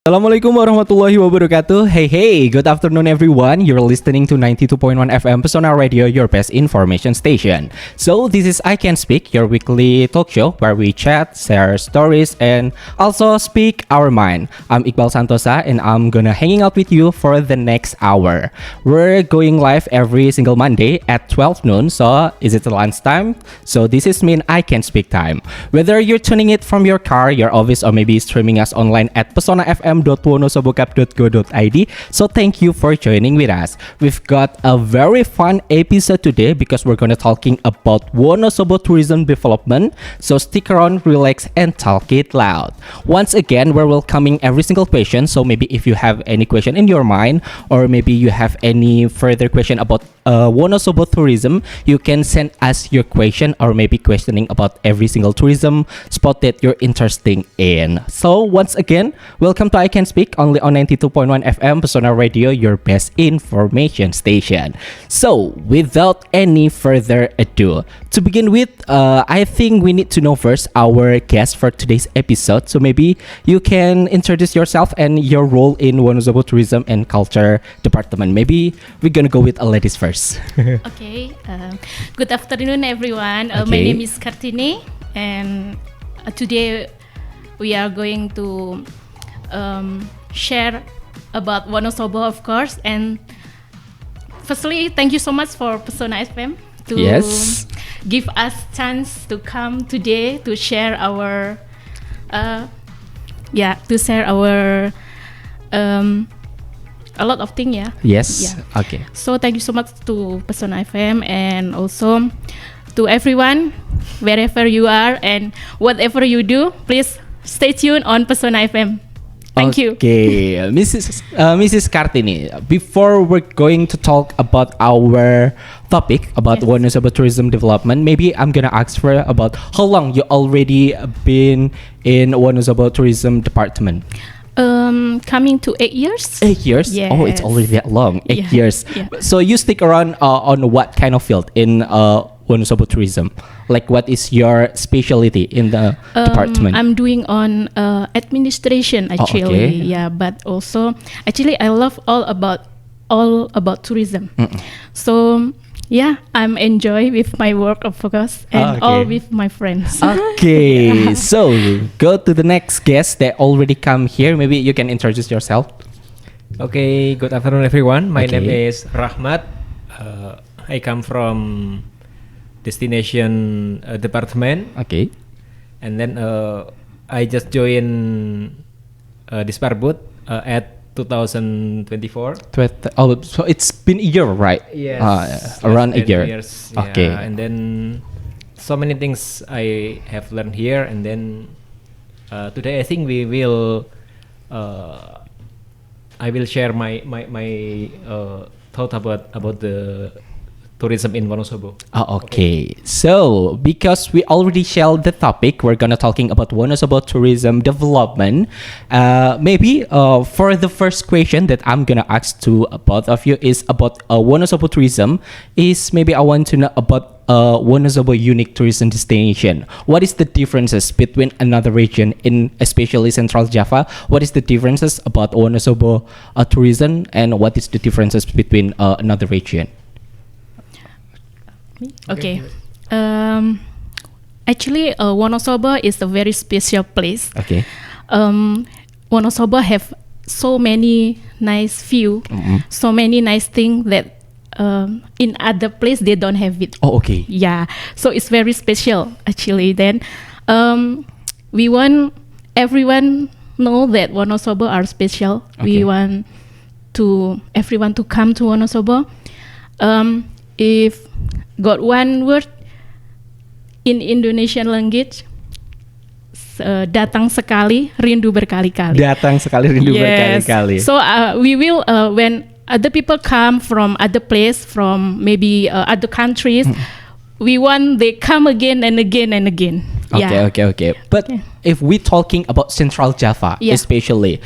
Assalamualaikum warahmatullahi wabarakatuh. Hey, good afternoon everyone. You're listening to 92.1 FM Pesona Radio, your best information station. So this is I Can Speak, your weekly talk show where we chat, share stories, and also speak our mind. I'm Iqbal Santosa and I'm gonna hanging out with you for the next hour. We're going live every single Monday at 12 noon, so is it lunchtime? So this is mean I Can Speak time. Whether you're tuning it from your car, your office, or maybe streaming us online at pesonafm.wonosobokap.go.id. So thank you for joining with us. We've got a very fun episode today because we're gonna talking about Wonosobo tourism development. So stick around, relax, and talk it loud. Once again, we're welcoming every single question. So maybe if you have any question in your mind, or maybe you have any further question about Wonosobo tourism, you can send us your question or maybe questioning about every single tourism spot that you're interested in. So once again, welcome to I Can Speak only on 92.1 FM Pesona Radio, your best information station. So without any further ado, to begin with, I think we need to know first our guest for today's episode. So maybe you can introduce yourself and your role in Wonosobo Tourism and Culture Department. Maybe we're gonna go with a ladies first. Okay, good afternoon everyone. My Okay. name is Kartini and today we are going to share about Wonosobo, of course. And firstly, thank you so much for Pesona FM to Yes. give us chance to come today to share our a lot of things, yeah. Yes. Yeah. Okay. So thank you so much to Pesona FM and also to everyone, wherever you are and whatever you do, please stay tuned on Pesona FM. Thank you. Okay, Mrs. Kartini. Before we're going to talk about our topic about Yes. Wonosobo tourism development, maybe I'm gonna ask for about how long you already been in Wonosobo tourism department. Coming to 8 years. 8 years? Oh, it's Yes. already that long. 8 Yeah, years. yeah. So you stick around on what kind of field in Wonosobo tourism? Like what is your specialty in the department? I'm doing on administration actually. okay. Yeah, but also actually I love all about tourism. So yeah, I'm enjoy with my work of course and Okay. all with my friends. Okay, so go to the next guest that already come here. Maybe you can introduce yourself. Okay, good afternoon everyone. My Okay. name is Rahmat. I come from destination department, Okay. and then I just joined Disparbud at 2024. Oh, so it's been a year, right? Around a year. Years, Okay. yeah. And then so many things I have learned here, and then today I think we will. I will share my thought about the tourism in Wonosobo. Oh, okay. So, because we already shared the topic, we're gonna talking about Wonosobo tourism development. Maybe for the first question that I'm gonna ask to both of you is about Wonosobo tourism. Is maybe I want to know about Wonosobo unique tourism destination. What is the differences between another region in especially Central Java? What is the differences about Wonosobo tourism, and what is the differences between another region? Okay. Actually, Wonosobo is a very special place. Okay. Wonosobo have so many nice view, so many nice things that in other place they don't have it. Oh, okay. Yeah, so it's very special actually. Then we want everyone know that Wonosobo are special. Okay. We want to everyone to come to Wonosobo. If got one word in Indonesian language, datang sekali, rindu berkali-kali. Datang sekali, rindu berkali-kali. So we will when other people come from other place, from maybe other countries, we want they come again and again and again. Okay. But if we're talking about Central Java, Yeah. especially,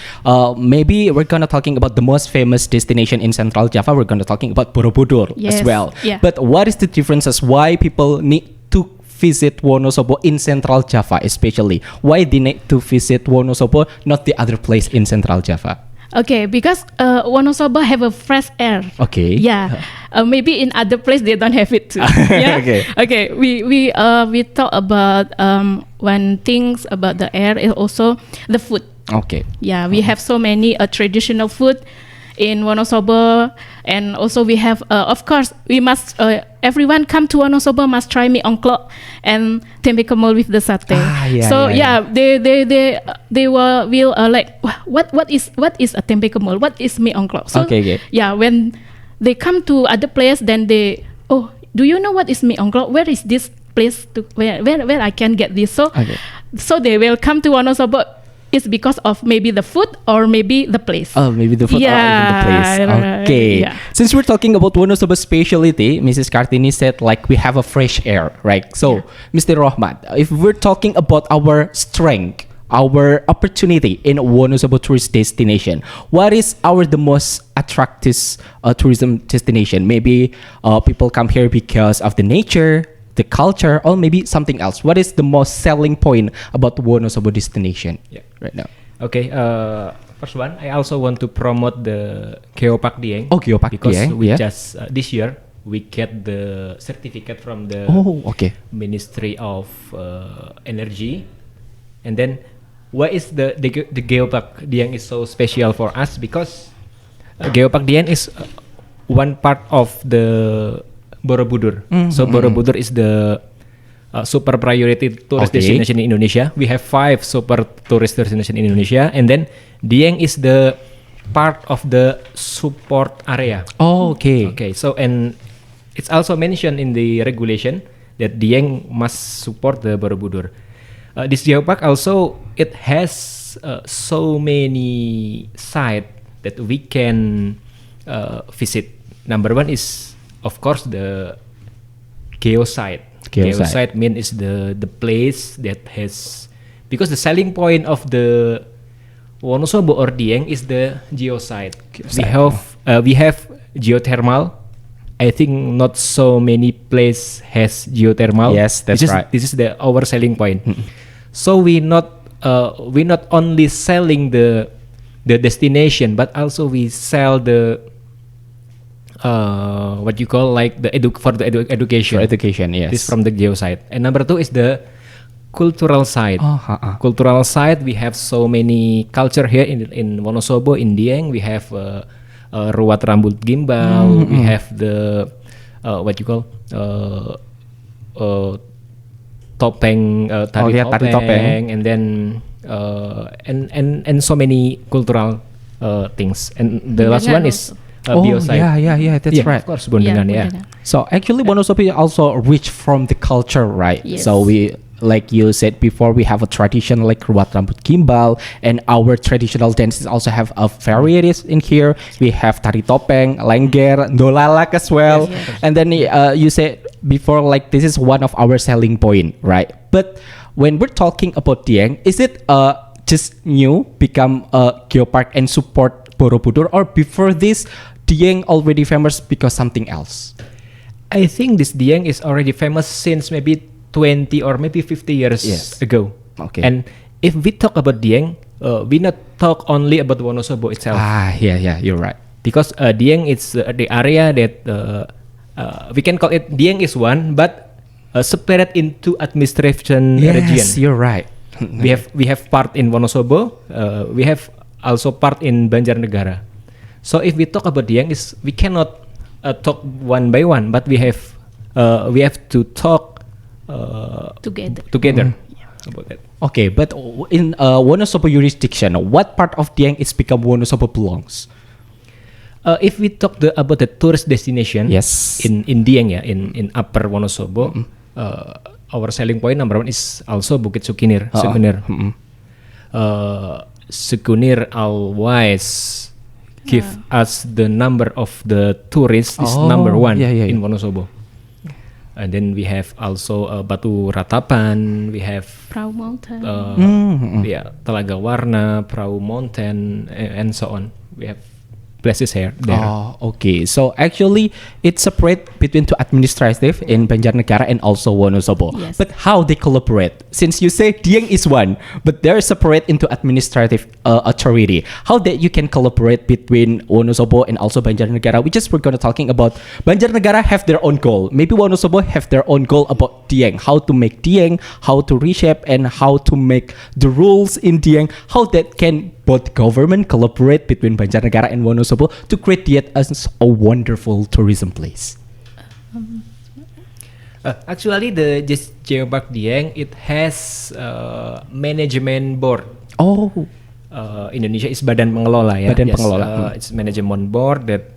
maybe we're gonna talking about the most famous destination in Central Java. We're gonna talking about Borobudur as Yes, well. yeah. But what is the differences? Why people need to visit Wonosobo in Central Java, especially? Why they need to visit Wonosobo, not the other place in Central Java? Okay, because Wonosobo have a fresh air. Okay. Yeah. Maybe in other place they don't have it too. Yeah. Okay. Okay. We talk about one things about the air is also the food. Okay. Yeah, we have so many traditional food in Wonosobo, and also we have, of course, we must. Everyone come to Wonosobo must try mie ongklok and tempe kemul with the satay. So they will like what is a tempe kemul? What is mie ongklok? So Okay. yeah, when they come to other place, then they do you know what is mie ongklok? Where is this place to where I can get this? So so they will come to Wonosobo. It's because of maybe the food or maybe the place. Oh, maybe the food or even the place. Okay. Yeah. Since we're talking about Wonosobo specialty, Mrs. Kartini said like we have a fresh air, right? So, Mr. Rohmat, if we're talking about our strength, our opportunity in Wonosobo tourist destination, what is the most attractive tourism destination? Maybe people come here because of the nature, the culture, or maybe something else. What is the most selling point about Wonosobo destination right now? Okay, first one, I also want to promote the Geopark Dieng. Oh, Geopark because Dieng, we yeah. just this year we get the certificate from the Ministry of Energy, and then why is the Geopark Dieng is so special for us? Because Geopark Dieng is one part of the Borobudur. So Borobudur is the super priority tourist destination in Indonesia. We have 5 super tourist destination in Indonesia, and then Dieng is the part of the support area. Oh, okay. Okay. So and it's also mentioned in the regulation that Dieng must support the Borobudur. This geopark also it has so many sites that we can visit. Number one is of course the geosite. Geosite means is the place that has, because the selling point of the Wonosobo or Dieng is the geosite. We have geothermal. I think not so many place has geothermal. Yes, that's right. This is our selling point. So we not only selling the destination, but also we sell the what you call like the education. For education, yes. This from the geosite. And number 2 is the cultural side. Cultural side, we have so many culture here in Wonosobo, in Dieng. We have Ruat Rambut Gimbal. We have the what you call topeng, tari topeng, and then and so many cultural things. And the last one is biosite. Yeah, that's right. Of course, Bondengan, yeah. So actually, Wonosobo also rich from the culture, right? Yes. So we, like you said before, we have a tradition like Ruat Rambut Gimbal, and our traditional dances also have a varieties in here. We have tari topeng, lengger, dolalak as well. Yes. And then you said before, like this is one of our selling point, right? But when we're talking about Dieng, is it just new become a geopark and support Borobudur, or before this Dieng already famous because something else? I think this Dieng is already famous since maybe 20 or maybe 50 years ago. Okay. And if we talk about Dieng, we not talk only about Wonosobo itself. Yeah, you're right. Because Dieng is the area that we can call it Dieng is one, but separated into administration region. Yes, you're right. we have part in Wonosobo. We have also part in Banjarnegara. So if we talk about Dieng, we cannot talk one by one, but we have to talk together about that. Okay, but in Wonosobo jurisdiction, what part of Dieng is become Wonosobo belongs? If we talk about the tourist destination, yes, in Dieng, in Upper Wonosobo, our selling point number 1 is also Bukit Sukunir. Sukunir always give us the number of the tourists is number 1 in Wonosobo. And then we have also Batu Ratapan, we have Prau Mountain, Telaga Warna, Prau Mountain, and so on. We have places here there. Oh, okay. So actually, it's separate between two administrative in Banjarnegara and also Wonosobo. Yes. But how they collaborate? Since you say Dieng is one, but they're separate into administrative authority. How that you can collaborate between Wonosobo and also Banjarnegara? We're gonna talking about Banjarnegara have their own goal. Maybe Wonosobo have their own goal about Dieng. How to make Dieng, how to reshape, and how to make the rules in Dieng. How that can both government collaborate between Banjarnegara and Wonosobo to create Dieng as a wonderful tourism place. Actually, the Geopark Dieng, it has management board. Oh, Indonesia is badan pengelola ya. Badan pengelola. It's management board that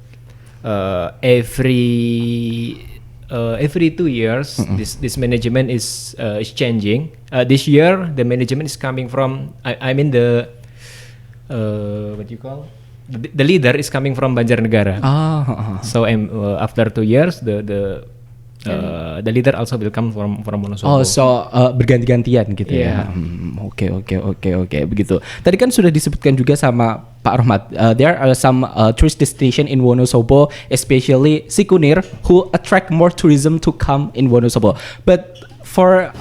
every 2 years this management is changing. This year the management is coming from I mean the what you call the leader is coming from Banjarnegara. So after 2 years the leader also will come from Wonosobo. Oh, so berganti-gantian gitu ya. Yeah. Oke, begitu. Tadi kan sudah disebutkan juga sama Pak Rohmat. There are some tourist destination in Wonosobo, especially Sikunir, who attract more tourism to come in Wonosobo. But for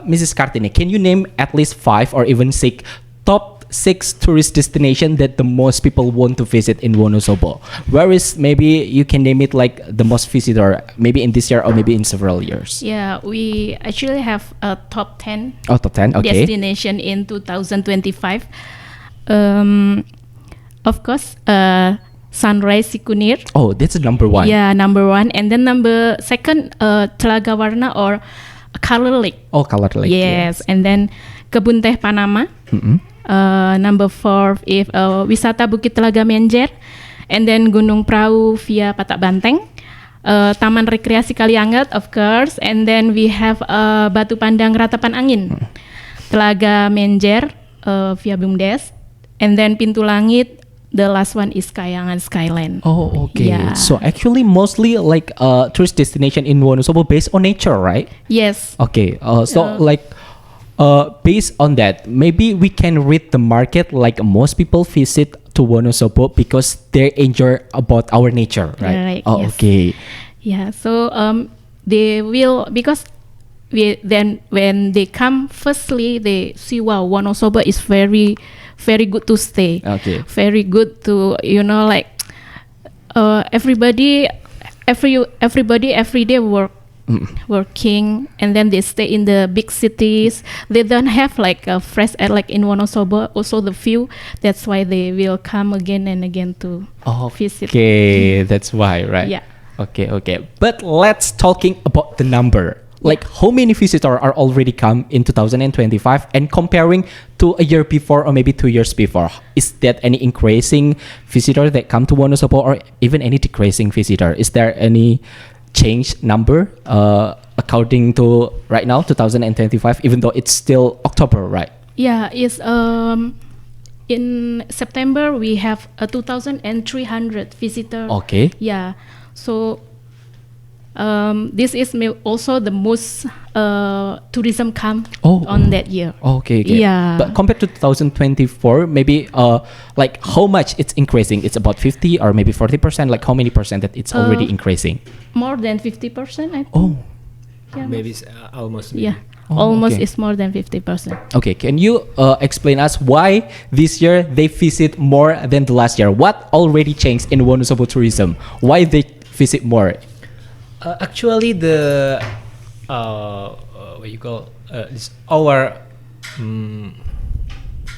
Mrs. Kartini, can you name at least 5 or even 6 top 6 tourist destination that the most people want to visit in Wonosobo? Where is maybe you can name it like the most visitor, maybe in this year or maybe in several years? Yeah, we actually have a top 10 Oh, top 10, okay. destination in 2025. Of course, Sunrise Sikunir. Oh, that's the number 1. Yeah, number 1, and then number 2, Telaga Warna or Color Lake. Oh, Color Lake. Yes, and then Kebun Teh Panama. Number 4 is Wisata Bukit Telaga Menjer, and then Gunung Prau via Patak Banteng, Taman Rekreasi Kalianget, of course, and then we have Batu Pandang Ratapan Angin, Telaga Menjer via Bumdes, and then Pintu Langit. The last one is Kayangan Skyline. Oh, okay. Yeah. So actually, mostly like tourist destination in Wonosobo based on nature, right? Yes. Okay. Based on that, maybe we can read the market like most people visit to Wonosobo because they enjoy about our nature, right? Right, Oh, yes. okay. Yeah. So they will, because when they come, firstly they see, wow, Wonosobo is very good to stay. Okay. Very good to everybody every day working, and then they stay in the big cities. They don't have like a fresh air like in Wonosobo. Also the view. That's why they will come again and again to visit. Okay, that's why, right? Yeah. Okay. But let's talking about the number. Like how many visitors are already come in 2025 and comparing to a year before or maybe 2 years before? Is that any increasing visitor that come to Wonosobo or even any decreasing visitor? Is there any change number according to right now 2025, even though it's still October, right? Yeah, it's in September we have 2,300 visitors. Okay. Yeah, so this is also the most tourism come on that year. Okay. Yeah. But compared to 2024, maybe like how much it's increasing? It's about 50 or maybe 40%. Like how many percent that it's already increasing? More than 50%, I think. Oh. Yeah. Maybe it's, almost. Yeah. Oh, Almost okay. is more than 50%. Okay, can you explain us why this year they visit more than the last year? What already changed in Wonosobo tourism? Why they visit more? Actually, the what you call this our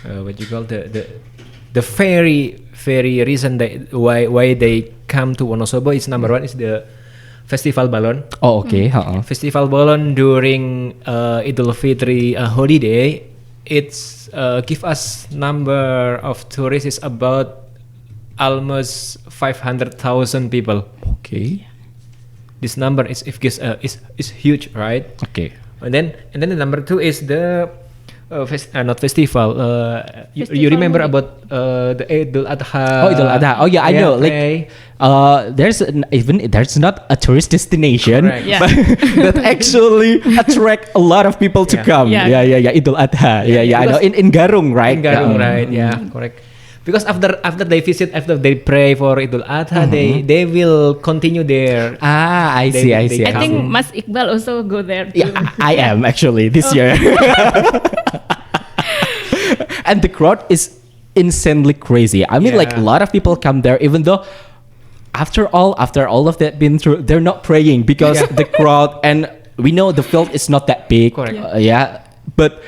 what you call the very reason that why they come to Wonosobo is number 1 is the Festival Balon. Oh, okay. Festival Balon during Idul Fitri holiday, it's give us number of tourists is about almost 500,000 people. Okay. This number is huge, right? Okay. And then the number 2 is the not festival. You Festival remember movie. about the Idul Adha? Oh, Idul Adha. Oh, yeah, I know. Like, there's not a tourist destination, Correct. Yeah. but that actually attract a lot of people to Yeah. come. Yeah. Yeah. Idul Adha. Yeah. I know. In Garung, right? In Garung, Yeah. right? Yeah, correct. Because after they visit, after they pray for Idul Adha, they will continue their. I They- see, I they see. I come. think Mas Iqbal also go there too. Yeah, I am actually this year. And the crowd is insanely crazy. I mean, like a Yeah. lot of people come there, even though after all of that been through, they're not praying because Yeah. the crowd, and we know the field is not that big. Correct. Yeah, but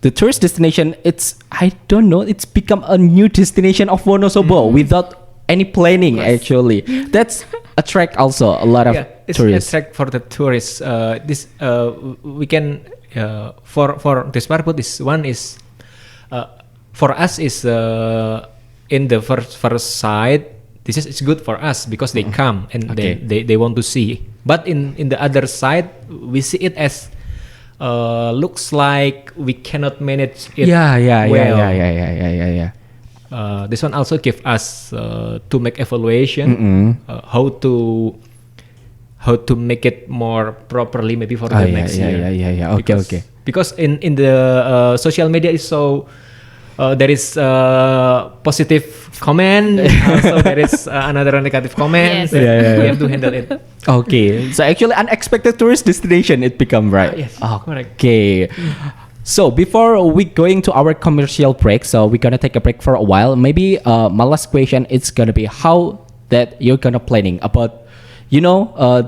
the tourist destination, I don't know, it's become a new destination of Wonosobo without any planning. Actually, that's attract also a lot of It's tourists. attract for the tourists. We can for this purpose. This one is for us is in the first side. This is it's good for us because they come and Okay. they want to see. But in the other side, we see it as looks like we cannot manage it. Yeah. This one also give us to make evaluation how to make it more properly maybe for the next year. Yeah. Okay, Because- okay. Because in the social media is so there is positive comment, also there is another negative comment. Yes. Yeah. We have to handle it. Okay, so actually unexpected tourist destination it become, right? Yes, correct. Okay. So before we going to our commercial break, so we're gonna take a break for a while. Maybe my last question is gonna be how that you're gonna planning about, the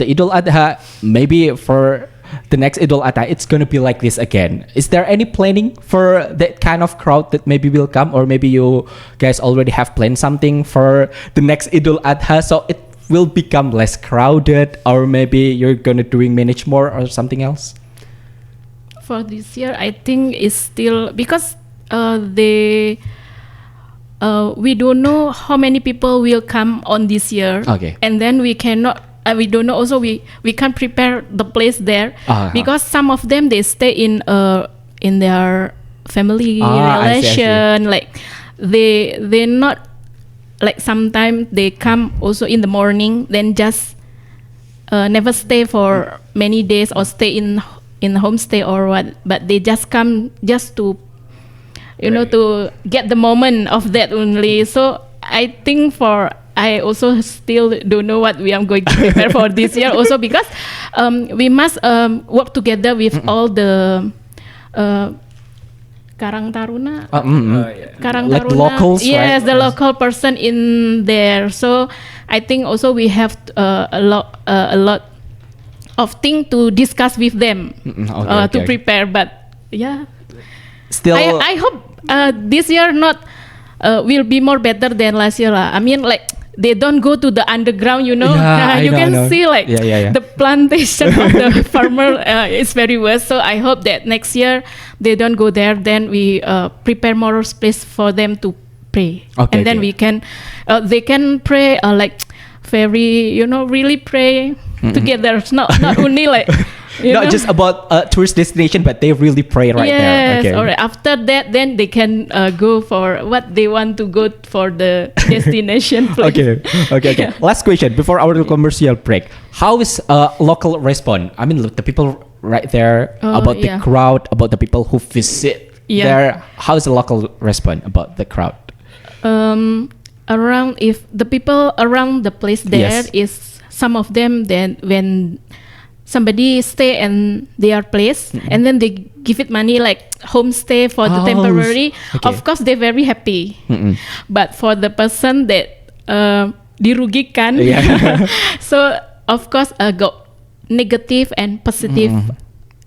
Idul Adha. Maybe for the next Idul Adha, it's gonna be like this again. Is there any planning for that kind of crowd that maybe will come, or maybe you guys already have planned something for the next Idul Adha, so it will become less crowded, or maybe you're gonna manage more or something else? For this year, I think it's still because we don't know how many people will come on this year. Okay. And then we cannot. We don't know. Also, we can't prepare the place there Uh-huh. because some of them they stay in their family I see. relation. Like they not like sometimes they come also in the morning, then just never stay for many days or stay in homestay or what, but they just come just to to get the moment of that only. So I think I also still don't know what we are going to prepare for this year also because we must work together with all the Karang Taruna. Karang Like Taruna. locals, yes, right? the local person in there. So I think also we have a lot of things to discuss with them to Okay. prepare. But yeah, Still, I hope this year not will be more better than last year lah. I mean like they don't go to the underground, Yeah, I you know, I can know. see like Yeah. the plantation of the farmer is very worse. So I hope that next year they don't go there. Then we prepare more space for them to pray, Okay, and then okay. we can they can pray like very really pray together. It's not only like not just about tourist destination, but they really pray right there. yes, Okay. all right. After that, then they can go for what they want to go for the destination place. Okay. Yeah. Last question before our commercial break. How is local response? I mean, the people right there, Oh, about the yeah. crowd, about the people who visit Yeah. there. How is the local response about the crowd? Around if the people around the place there Yes. is some of them, then when somebody stay in their place and then they give it money like homestay for the Oh, temporary, okay. of course they're very happy. But for the person that dirugikan, Yeah. so of course got negative and positive,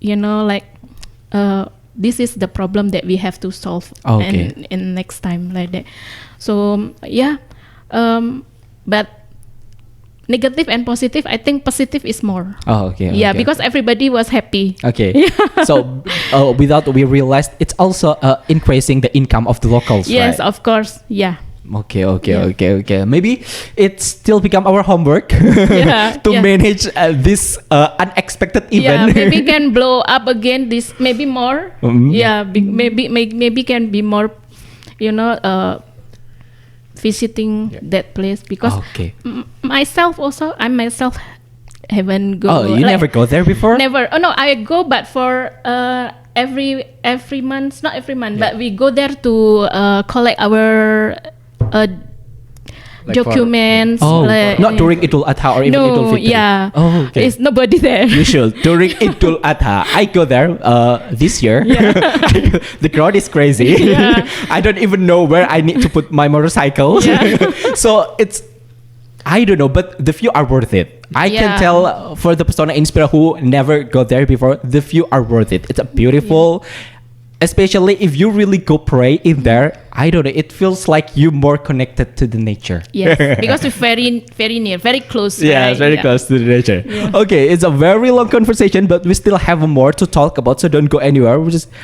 like this is the problem that we have to solve Okay. in next time like that. So but negative and positive, I think positive is more. Oh, okay. Yeah, okay. because everybody was happy. Okay. So without we realized it's also increasing the income of the locals, Yes, right? of course. Yeah. Okay. Maybe it still become our homework Yeah, to yeah. manage this unexpected Yeah, event. maybe can blow up again. This maybe more. Yeah, maybe can be more. Visiting that place because Okay. myself also I myself haven't go. Oh, you like, never go there before? Never. Oh no, I go, but for every month, not every month, but we go there to collect our Like for- documents. Oh, like- not during Idul Adha or even Idul No, Fitri. yeah. Oh, okay. It's nobody there. You should during Idul Adha. I go there this year. The crowd is crazy. Yeah. I don't even know where I need to put my motorcycles. Yeah. So it's I don't know, but the view are worth it. I can Yeah. tell for the Pesona Inspira who never go there before, the view are worth it. It's a beautiful. Especially if you really go pray in there, I don't know. It feels like you're more connected to the nature. Yes, because we're very near, very close. Yeah, right? it's very Yeah. close to the nature. Yeah. Okay, it's a very long conversation, but we still have more to talk about, so don't go anywhere.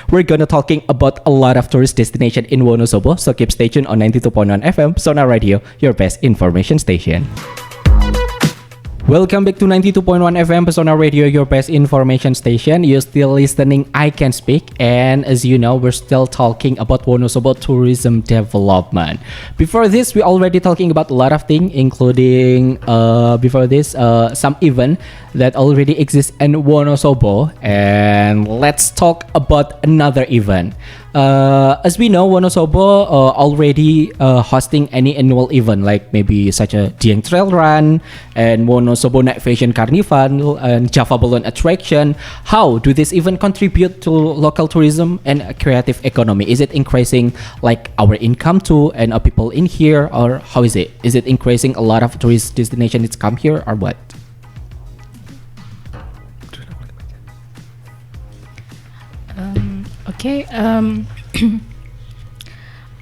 We're gonna talking about a lot of tourist destination in Wonosobo, so keep stay tuned on 92.1 FM, Sona Radio, your best information station. Welcome back to 92.1 FM Pesona Radio, your best information station. You're still listening I Can Speak, and as you know, we're still talking about Wonosobo tourism development. Before this, we already talking about a lot of things, including before this some event that already exists in Wonosobo, and let's talk about another event. As we know, Wonosobo already hosting any annual event like maybe such a Dieng Trail Run and Wonosobo Night Fashion Carnival and Java Balloon Attraction. How do this event contribute to local tourism and creative economy? Is it increasing like our income too and people in here, or how is it? Is it increasing a lot of tourist destinations come here or what? Okay.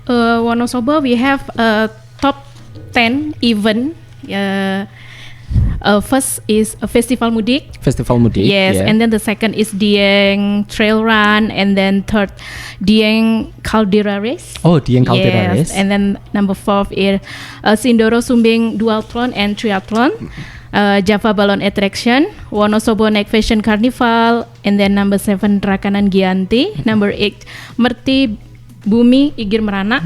Wonosobo, we have top 10 event. First is a Festival Mudik. Festival Mudik. Yes, yeah. and then the second is Dieng Trail Run, and then third Dieng Caldera Race. Oh, Dieng Caldera Race. And then number 4 is Sindoro Sumbing Duathlon and Triathlon. Java Balloon Attraction, Wonosobo Night Fashion Carnival, and then number 7 Rakanan Gianti, number 8 Merti Bumi Igir Merana,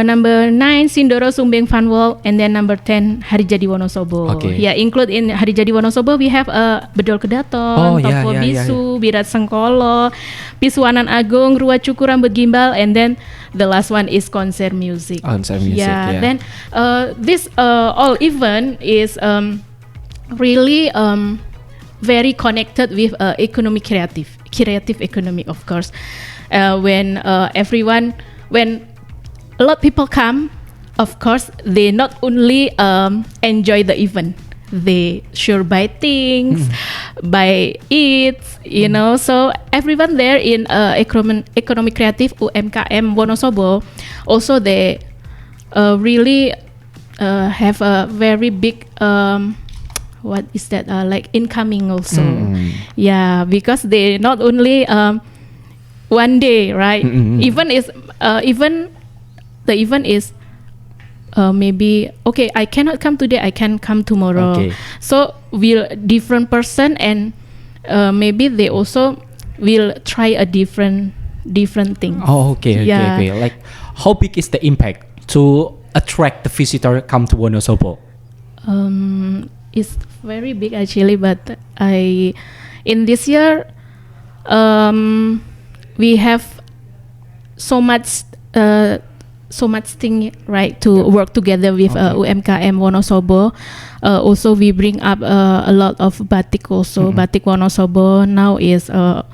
number 9 Sindoro Sumbing Funwalk, and then number 10 Hari Jadi Wonosobo. Okay. Yeah, include in Hari Jadi Wonosobo we have Bedol Kedaton, Topo Bisu, Birat Sengkolo, Pisuanan Agung, Rua Cukur Rambut Gimbal, and then the last one is concert music. Concert music, yeah. Then this all event is really very connected with economic creative economy, of course. When a lot of people come, of course, they not only enjoy the event, they sure buy things, buy eat, you know. So everyone there in economic creative UMKM Wonosobo, also they really have a very big what is that like incoming also. Yeah, because they not only one day, right? Even the event is maybe okay, I cannot come today, I can come tomorrow. Okay. So will different person, and maybe they also will try a different thing. Oh, okay. Like, how big is the impact to attract the visitor come to Wonosobo? It's very big actually, but in this year we have so much thing, right, to work together with UMKM Wonosobo. Also we bring up a lot of batik also. Batik Wonosobo now is on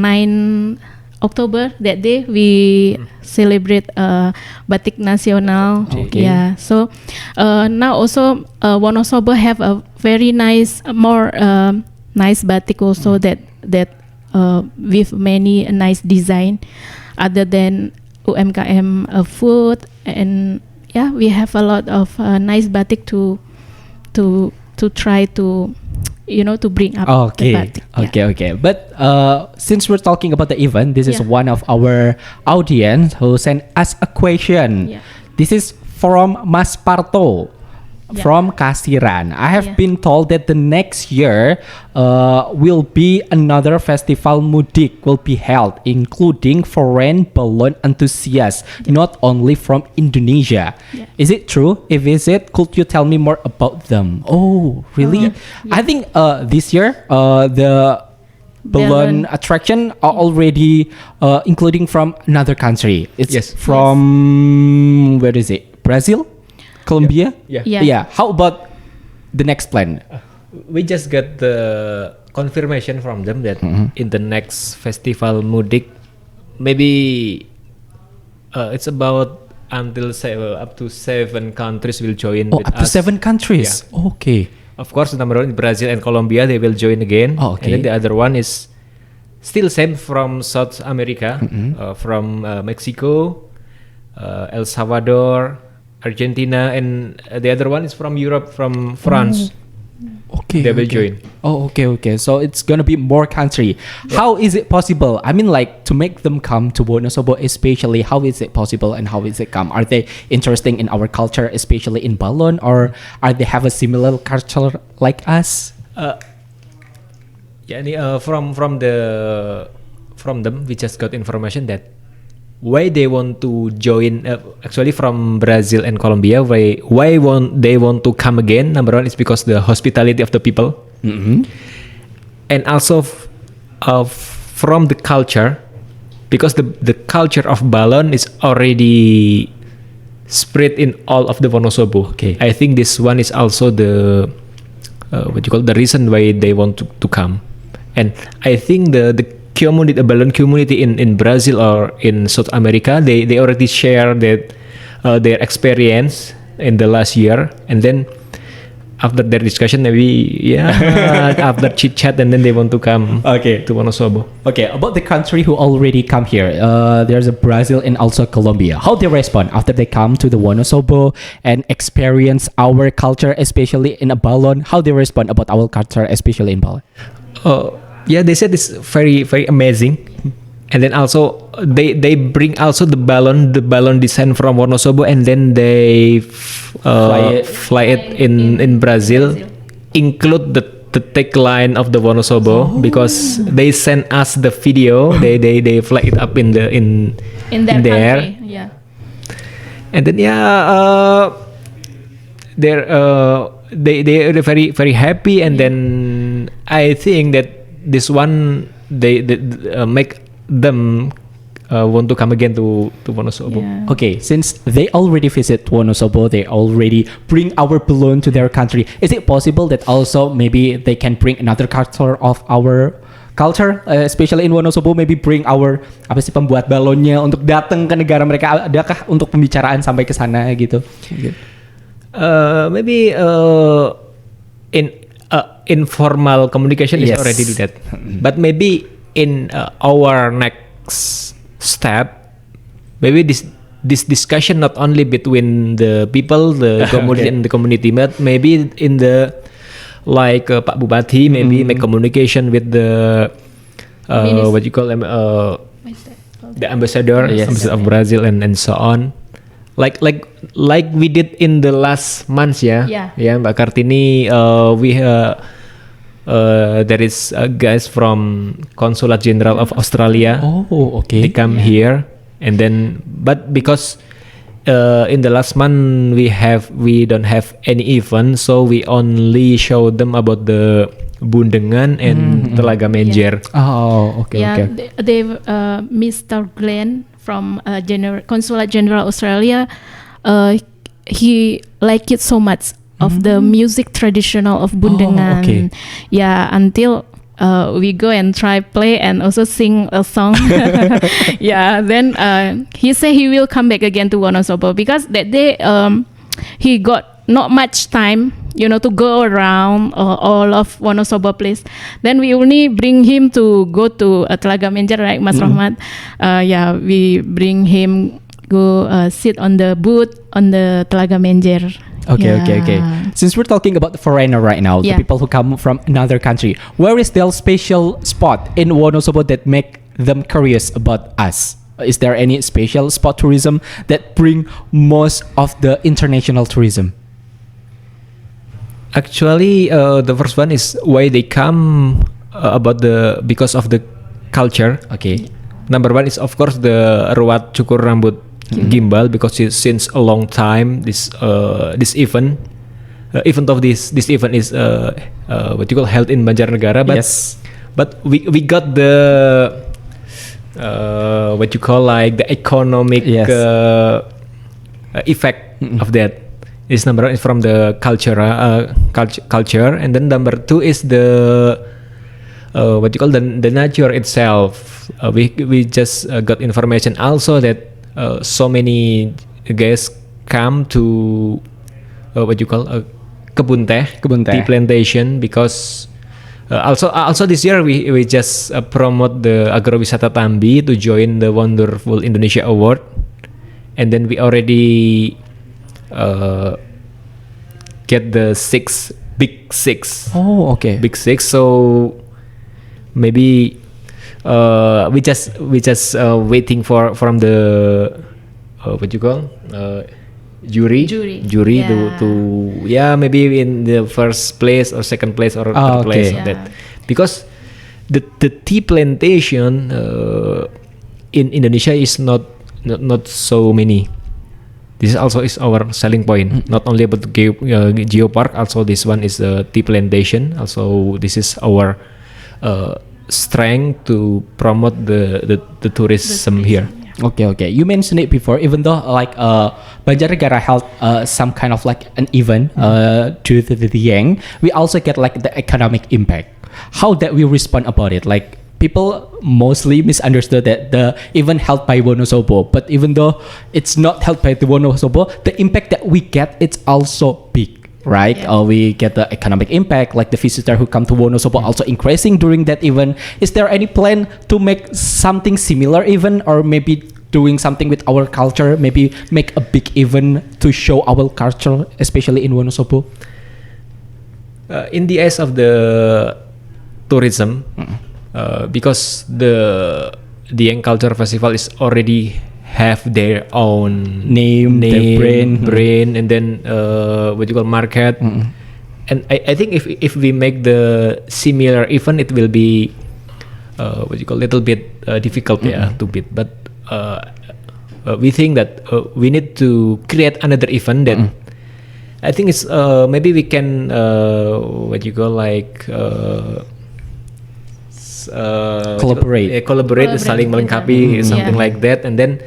9 October, that day we celebrate Batik Nasional. Okay. Yeah, so now also Wonosobo have a very nice nice batik also that with many nice design other than UMKM food, and yeah, we have a lot of nice batik to try to, you know, to bring up the batik. Okay. But since we're talking about the event, this is Yeah. one of our audience who sent us a question. Yeah. This is from Mas Parto. Yeah. From Kasiran. I have Yeah. been told that the next year will be another festival Mudik will be held, including foreign balloon enthusiasts, not only from Indonesia. Yeah. Is it true? If is it, could you tell me more about them? Oh, really? I think this year the balloon attraction are already including from another country. It's Yes. from where is it? Brazil, Colombia. Yeah. Yeah. How about the next plan? We just got the confirmation from them that in the next festival Mudik, maybe it's about up to 7 countries will join Oh, with up to us. 7 countries. Okay. Of course, number one is Brazil and Colombia. They will join again. Oh, okay. And then the other one is still same from South America, from Mexico, El Salvador, Argentina, and the other one is from Europe, from France. Okay. They will okay. join. Oh, okay. So it's gonna be more country. How is it possible? I mean, like to make them come to Wonosobo, especially. How is it possible, and how is it come? Are they interested in our culture, especially in Balon, or are they have a similar culture like us? Yeah, from them we just got information that why they want to join. Actually, from Brazil and Colombia, why they want to come again? Number one is because the hospitality of the people, and also from the culture, because the culture of Balon is already spread in all of the Wonosobo. Okay. I think this one is also the the reason why they want to come. And I think the community, the Balon community in Brazil or in South America, they already share that their experience in the last year, and then after their discussion, maybe after chit chat, and then they want to come to Wonosobo. Okay, about the country who already come here, there's a Brazil and also Colombia. How they respond after they come to the Wonosobo and experience our culture, especially in a Balon? How they respond about our culture, especially in Balon? Yeah, they said it's very very amazing, and then also they bring also the balloon design from Wonosobo, and then they fly it in Brazil. Include the tagline of the Wonosobo because they send us the video. They fly it up in the in that there. country. Yeah. And then they're very very happy, and then I think that this one they make them want to come again to Wonosobo. Yeah. Okay, since they already visit Wonosobo, they already bring our balloon to their country. Is it possible that also maybe they can bring another culture of our culture, especially in Wonosobo, maybe bring our pembuat balonnya untuk datang ke negara mereka? Adakah untuk pembicaraan sampai ke sana gitu? Maybe in informal communication is Yes. already do that, but maybe in our next step, maybe this discussion not only between the people, the community, and the community, but maybe in the Pak Bupati maybe make communication with the what you call them the ambassador, Yes. ambassador of Brazil and so on. Like we did in the last months, Yeah. Mbak Kartini, we there is guys from Consulate General of Australia. Oh, okay. They come here, and then but because in the last month we don't have any event, so we only show them about the Bundengan and Telaga Menjer. Oh, okay, Yeah, okay. they've Mr. Glenn from Consulate General Australia. He liked it so much of the music traditional of Bundengan. okay. Yeah, until we go and try play and also sing a song. Yeah, then he said he will come back again to Wonosobo because that day he got not much time, to go around all of Wonosobo place. Then we only bring him to go to Telaga Menjer, right, Mas Rahmat? Yeah, we bring him go sit on the booth on the Telaga Menjer. Okay. Yeah. Since we're talking about the foreigner right now, the Yeah. people who come from another country, where is their special spot in Wonosobo that make them curious about us? Is there any special spot tourism that bring most of the international tourism? Actually, the first one is why they come because of the culture. Okay. Number one is of course the Ruat Cukur Rambut Gimbal, because since a long time this event of this event is what you call held in Banjarnegara, but Yes. but we got the what you call like the economic Yes. effect of that. Is number one is from the culture, and then number two is the what you call the nature itself. We just got information also that so many guests come to what you call kebun teh, tea plantation, because also this year we just promote the agrowisata Tambi to join the Wonderful Indonesia Award, and then we already get the big six. Oh, okay. Big six. So maybe we just waiting from the what you call jury Yeah. to maybe in the first place or second place or third place okay. of that, because the tea plantation in Indonesia is not so many. This also is our selling point. Not only about the geopark, also this one is a tea plantation. Also, this is our strength to promote the tourism here. Okay. You mentioned it before. Even though like Banjarnegara held some kind of like an event due to the Dieng, we also get like the economic impact. How that we respond about it? Like people mostly misunderstood that the event held by Wonosobo, but even though it's not held by the Wonosobo, the impact that we get it's also big. Right, Yeah. we get the economic impact, like the visitor who come to Wonosobo also increasing during that event. Is there any plan to make something similar even, or maybe doing something with our culture? Maybe make a big event to show our culture, especially in Wonosobo. In the eyes of the tourism, because the Dieng Culture Festival is already have their own Name, their brand. and then what you call market. And I think if we make the similar event, it will be what you call little bit difficult to beat. But we think that we need to create another event that I think it's maybe we can what you call like Collaborate. Collaborate, saling melengkapi, something Yeah. like that, and then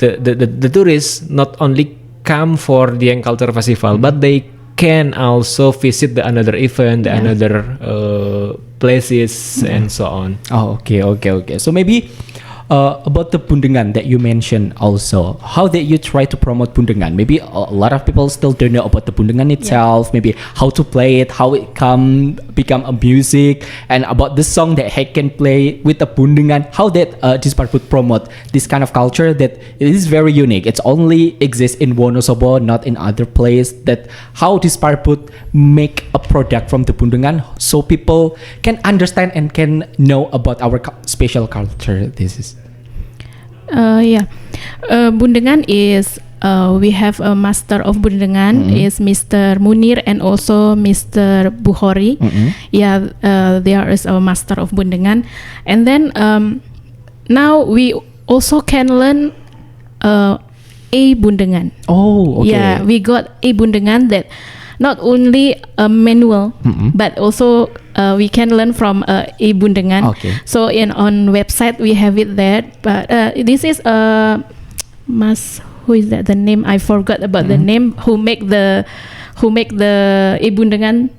the tourists not only come for the Dieng Culture Festival, but they can also visit the another event, the another places, and so on. Oh, okay. So maybe about the Bundengan that you mentioned also, how did you try to promote Bundengan? Maybe a lot of people still don't know about the Bundengan itself, maybe how to play it, how it become a music, and about the song that he can play with the Bundengan. How did Disparput promote this kind of culture that it is very unique? It's only exists in Wonosobo, not in other place. That how Disparput make a product from the Bundengan so people can understand and can know about our special culture. This is. Bundengan is we have a master of Bundengan is Mr. Munir and also Mr. Bukhori. There is a master of Bundengan, and then now we also can learn a Bundengan. Oh, okay. Yeah, we got a Bundengan that not only a manual, but also we can learn from a Bundengan. Okay. So on website we have it there. But this is who is that? The name I forgot about the name. Who make the Bundengan?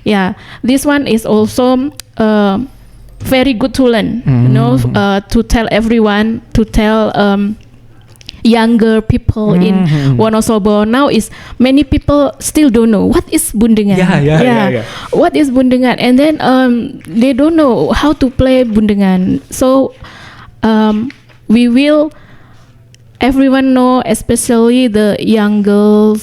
Yeah, this one is also very good to learn. To tell everyone, to tell younger people in Wonosobo. Now is many people still don't know what is Bundengan. Yeah. What is Bundengan? And then they don't know how to play Bundengan. So we will everyone know, especially the younger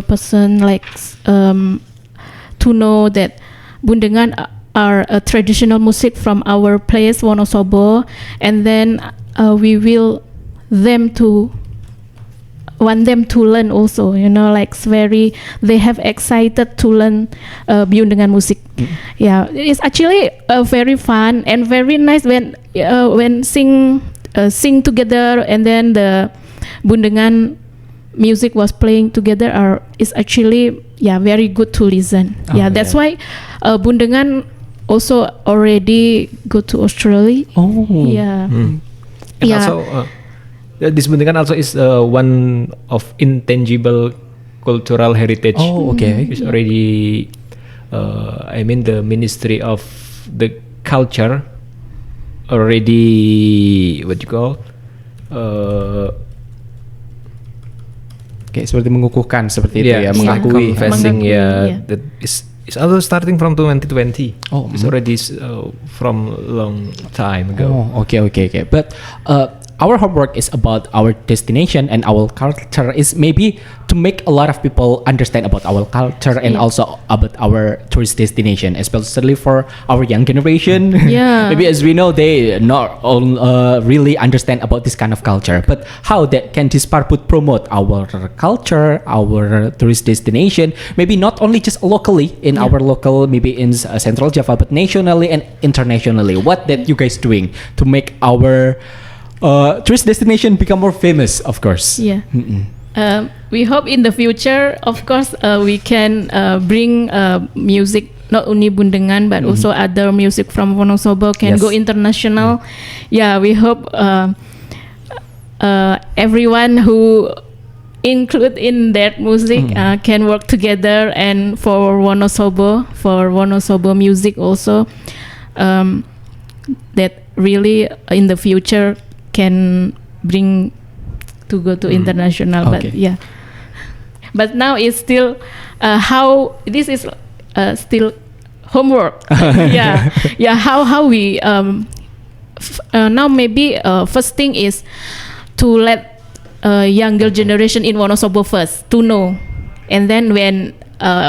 person, like to know that Bundengan are a traditional music from our place Wonosobo, and then we will want them to learn also, like they have excited to learn Bundengan music. Yeah, it's actually very fun and very nice when sing together, and then the Bundengan music was playing together is actually very good to listen. That's why Bundengan also already go to Australia. And also this Bundengan also is one of intangible cultural heritage. It's already the Ministry of the Culture already seperti mengukuhkan seperti itu ya, mengakui. Confessing that is also starting from 2020. It's already from long time ago. Okay. But our homework is about our destination and our culture is maybe to make a lot of people understand about our culture and also about our tourist destination, especially for our young generation. Maybe as we know, they not all really understand about this kind of culture. But how that can this part would promote our culture, our tourist destination, maybe not only just locally in our local, maybe in Central Java, but nationally and internationally. What that you guys doing to make our tourist destination become more famous, of course. We hope in the future, of course, we can bring music, not only Bundengan but also other music from Wonosobo can go international. We hope everyone who include in that music can work together, and for Wonosobo music also, that really in the future can bring to go to international. But now it's still how this is still homework. How we now maybe first thing is to let younger generation in Wonosobo first to know, and then when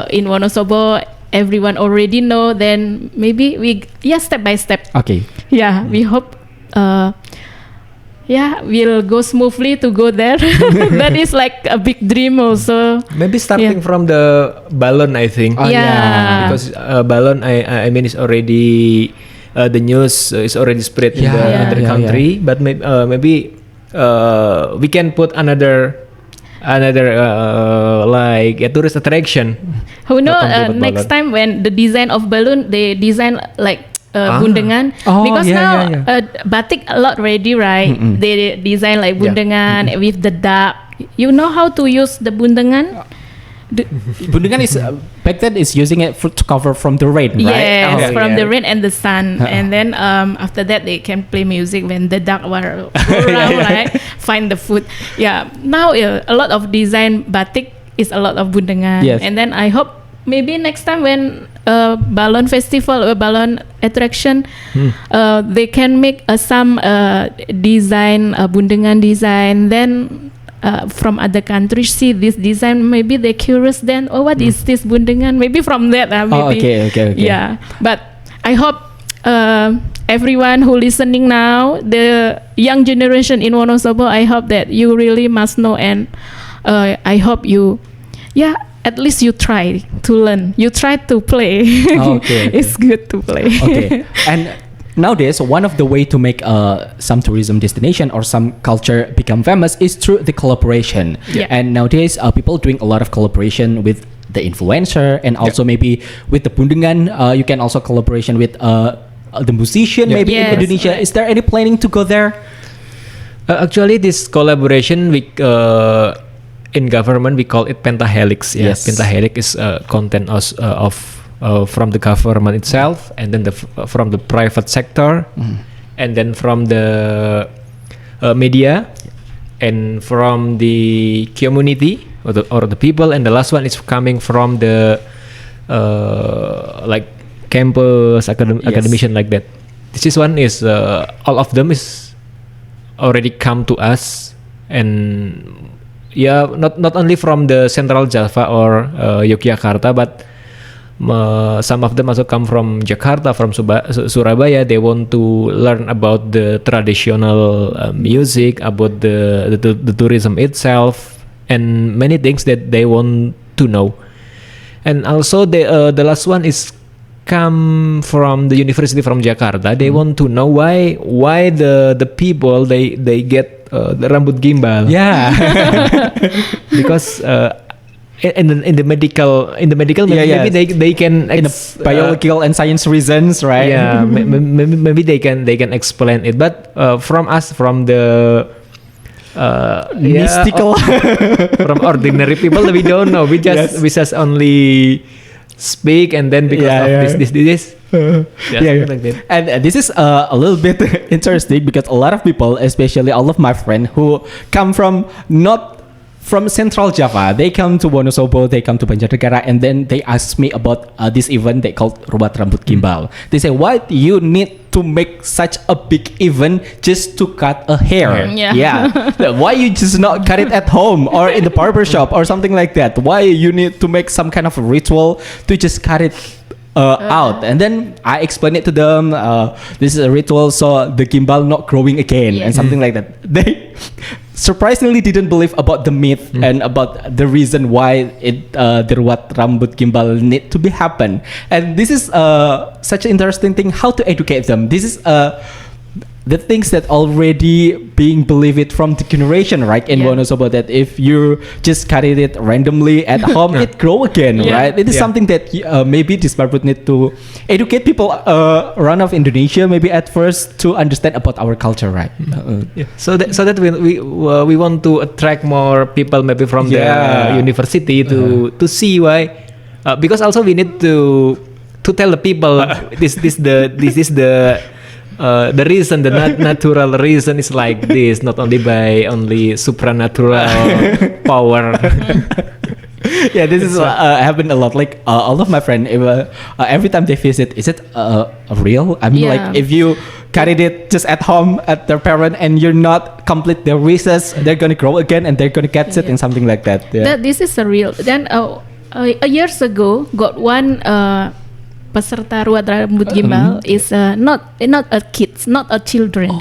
in Wonosobo everyone already know, then maybe we step by step. We hope we'll go smoothly to go there. That is like a big dream also. Maybe starting from the Balon, I think. Because Balon, I mean, is already the news is already spread in the other country. But maybe we can put another like a tourist attraction. Who know? Next time when the design of balloon, they design like Bundengan, because now batik a lot ready, right? They design like Bundengan with the duck. You know how to use the Bundengan? Bundengan is back then is using it to cover from the rain, right? Yes, from the rain and the sun. And then after that they can play music when the duck were around, right? Find the food. Now a lot of design batik is a lot of Bundengan. And then I hope maybe next time when balloon festival or balloon attraction, they can make some design, Bundengan design. Then from other countries see this design, maybe they're curious. Then what is this Bundengan? Maybe from that, maybe. Okay. But I hope everyone who listening now, the young generation in Wonosobo, I hope that you really must know, and I hope you at least you try to learn. You try to play. It's good to play. And nowadays, one of the way to make some tourism destination or some culture become famous is through the collaboration. And nowadays, people doing a lot of collaboration with the influencer, and also maybe with the Bundengan. You can also collaboration with the musician, maybe in Indonesia. Is there any planning to go there? Actually, this collaboration with in government we call it Pentahelix. Pentahelix is content of from the government itself, and then from the private sector, and then from the media, and from the community or the people, and the last one is coming from the like campus academician, like that. This one is all of them is already come to us, and not only from the Central Java or Yogyakarta, but some of them also come from Jakarta, from Surabaya. They want to learn about the traditional music, about the tourism itself, and many things that they want to know. And also the last one is come from the university from Jakarta. They want to know why the people they get the rambut gimbal. Yeah. Because in the medical Yeah, maybe they can In the biological and science reasons, right? yeah, maybe they can explain it, but from the Mystical. from ordinary people, we don't know. We just only speak, and then because of this Yeah. like that. And this is a little bit interesting because a lot of people, especially all of my friends who come from not from Central Java, they come to Wonosobo, they come to Banjarnegara, and then they ask me about this event they called Ruat Rambut Gimbal. They say, why do you need to make such a big event just to cut a hair? Yeah. Why you just not cut it at home or in the barber shop or something like that? Why you need to make some kind of ritual to just cut it out? And then I explained it to them. This is a ritual so the gimbal not growing again and something like that. They surprisingly didn't believe about the myth and about the reason why the Ruat Rambut Gimbal need to be happen. And this is such an interesting thing how to educate them. This is the things that already being believed from the generation, right? In Wonosobo, that if you just carry it randomly at home, it grow again, right? It is something that maybe this part would need to educate people around of Indonesia, maybe at first, to understand about our culture, right? So that we want to attract more people maybe from the university to see why, because also we need to tell the people this is the reason, the natural reason is like this, not only by supernatural power. Yeah, this is happened a lot. Like all of my friends, every time they visit, is it real? I mean, like if you carried it just at home at their parent and you're not complete their wishes, they're gonna grow again and they're gonna catch it and something like that. Yeah. This is a real. Then years ago, got one peserta Ruat Rambut Gimbal is not a kids, not a children,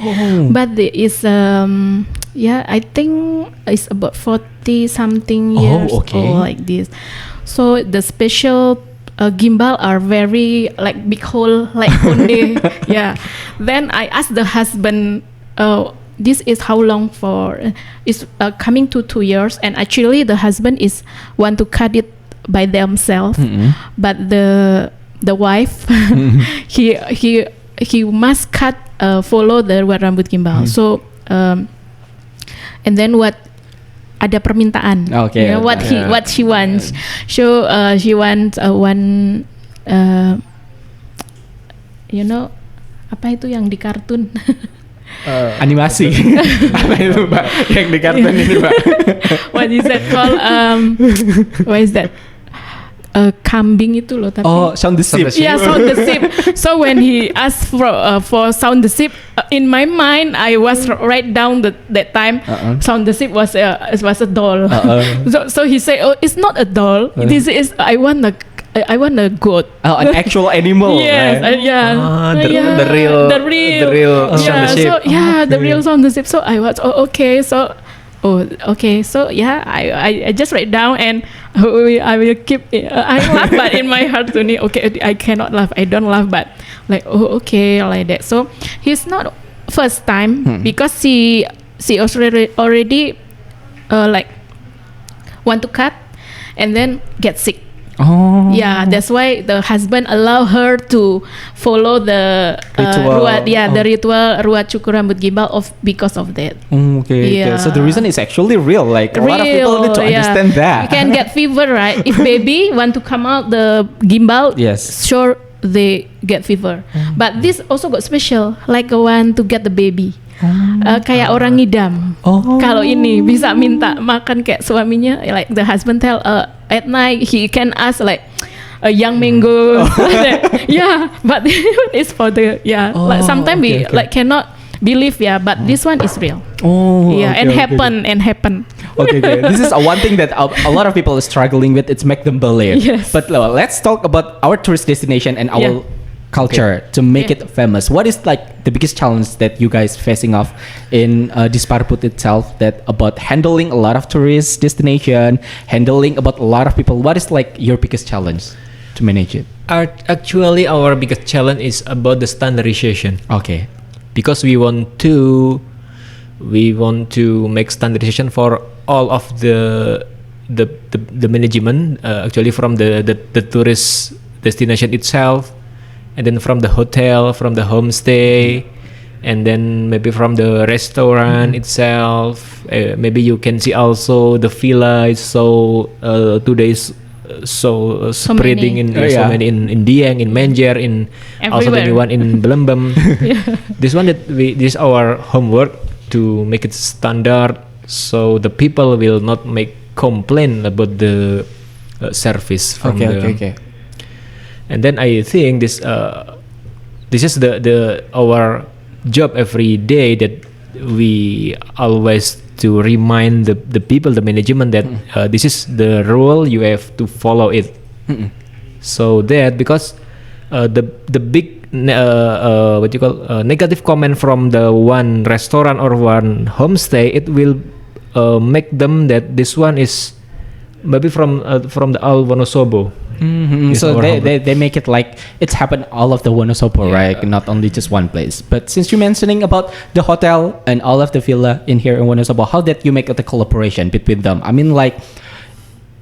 but there is I think it's about 40 something years old like this. So the special gimbal are very like big hole like onde. Yeah. Then I asked the husband, this is how long for? It's coming to 2 years, and actually the husband is want to cut it by themselves, but the wife he must cut follow the Ruat Rambut Gimbal. So and then what ada permintaan, what she wants. So she wants one apa itu yang di kartun animasi. Apa itu, Mbak? Yang di kartun ini, Mbak? What is that called? What is that? Kambing itu loh, tapi sound the sheep. Yeah, sound the sheep. So when he asked for sound the sheep, in my mind I was write down that time sound the sheep was a doll. So he said, oh, it's not a doll. This is I want a goat. Oh, an actual animal. Yes, right? The real sound the sheep. So the real sound the sheep. So I was okay. So I just write down and I will keep it. I laugh, but in my heart, I cannot laugh. I don't laugh, but like like that. So he's not first time because she already like want to cut and then get sick. Yeah, that's why the husband allow her to follow the ritual. The ritual Ruat Cukur Rambut Gimbal because of that. Okay. So the reason is actually real. Like a lot of people need to understand that. You can get fever, right? If baby want to come out the gimbal, sure they get fever. But this also got special, like one to get the baby. Kayak orang ngidam. Kalau ini bisa minta makan kayak suaminya, like the husband tell at night he can ask like a young mango. Yeah, but it's for the like sometimes we like cannot believe, but this one is real. And happen. Okay. This is one thing that a lot of people are struggling with. It's make them believe. Yes. But let's talk about our tourist destination and our culture to make it famous. What is like the biggest challenge that you guys facing off in Disparput itself, that about handling a lot of tourist destination, handling about a lot of people? What is like your biggest challenge to manage it? Actually, our biggest challenge is about the standardization. Okay. Because we want to we want to make standardization for all of the management, actually from the tourist destination itself, and then from the hotel, from the homestay, and then maybe from the restaurant itself. Maybe you can see also the villa is so today's so spreading many. in Oh, so yeah. many in Dieng, in Menjer, in also the Everywhere. new one in Belembem. This one this is our homework to make it standard, so the people will not make complaint about the service from Okay. and then I think this is the our job every day, that we always to remind the people, the management, that this is the rule, you have to follow it. So that because the big what you call negative comment from the one restaurant or one homestay, it will make them that this one is maybe from the Al Wonosobo. Is So our homework. they make it like it's happened all of the Wonosobo, Yeah. right? Not only just one place. But since you're mentioning about the hotel and all of the villa in here in Wonosobo, how did you make it a collaboration between them? I mean, like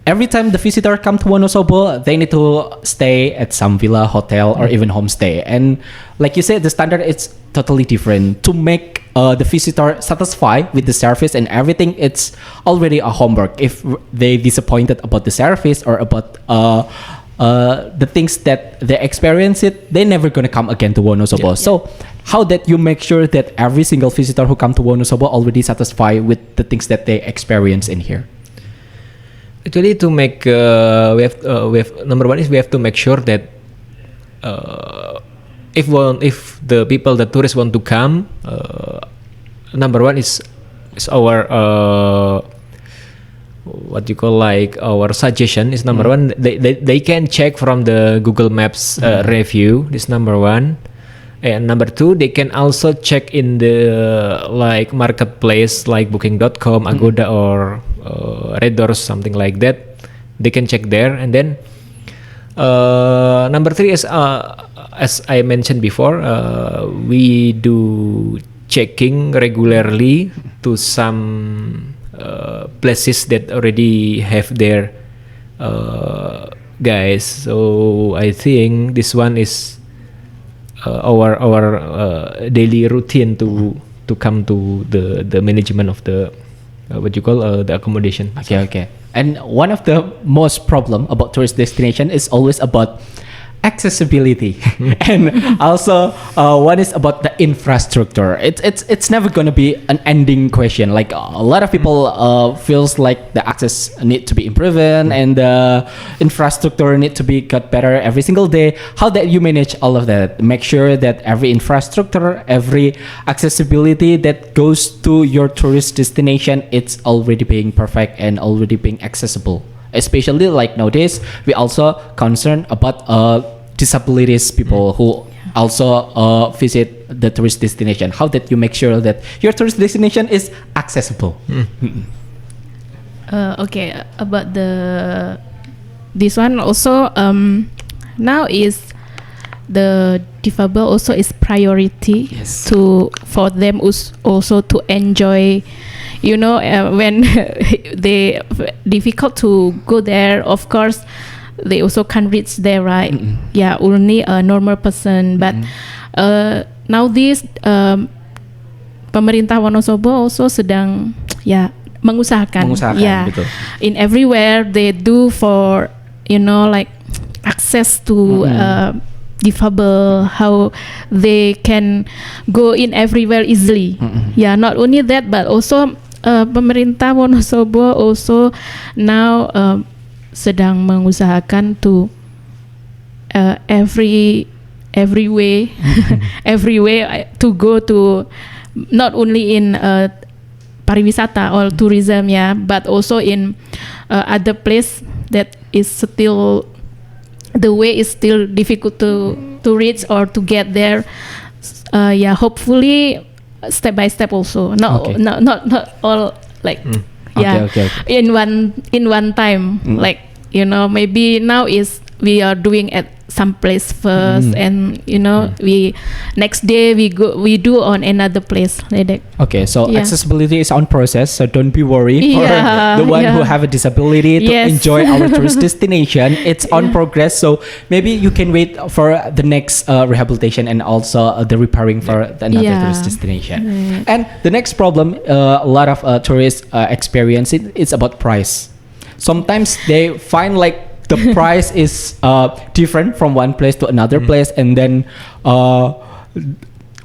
every time the visitor come to Wonosobo, they need to stay at some villa, hotel, or even homestay. And like you said, the standard is totally different. To make the visitor satisfied with the service and everything, it's already a homework. If they disappointed about the service or about the things that they experience it, they're never gonna come again to Wonosobo. So how that you make sure that every single visitor who come to Wonosobo already satisfied with the things that they experience in here? Actually, to make we have number one is we have to make sure that if the people, the tourists want to come, number one is our what you call like our suggestion is number one. They can check from the Google Maps review. This number one. And number two, they can also check in the like marketplace like Booking.com, Agoda, or Red Doors, something like that. They can check there. And then number three is as I mentioned before, we do checking regularly to some places that already have their guys. So I think this one is our daily routine to come to the management of the what you call the accommodation. Okay. And one of the most problem about tourist destination is always about accessibility, and also one is about the infrastructure. It's never gonna be an ending question. Like a lot of people feels like the access need to be improved and the infrastructure need to be got better every single day. How that you manage all of that? Make sure that every infrastructure, every accessibility that goes to your tourist destination, it's already being perfect and already being accessible. Especially like nowadays, we also concerned about disabilities people who also visit the tourist destination. How that you make sure that your tourist destination is accessible? Okay, about this one also now is the difabel also is priority Yes. for them also to enjoy, when they difficult to go there, of course they also can't reach there, right? Yeah, only a normal person, but now this pemerintah Wonosobo also sedang mengusahakan, betul. in everywhere they do for like access to difabel, how they can go in everywhere easily. Not only that, but also pemerintah Wonosobo also now sedang mengusahakan to every way every way to go to not only in pariwisata or tourism, but also in other place that is still the way is still difficult to reach or to get there. Hopefully step by step also, not all like Okay. in one time, like maybe now is we are doing at some place first, and we next day we do on another place like that. Okay, so Yeah. accessibility is on process, so don't be worried for Yeah, the one who yeah. have a disability to Yes. enjoy our tourist destination. It's on Yeah. progress, so maybe you can wait for the next rehabilitation and also the repairing for another Yeah. tourist destination. Right. And the next problem a lot of tourists experience it's about price. Sometimes they find like the price is different from one place to another place, and then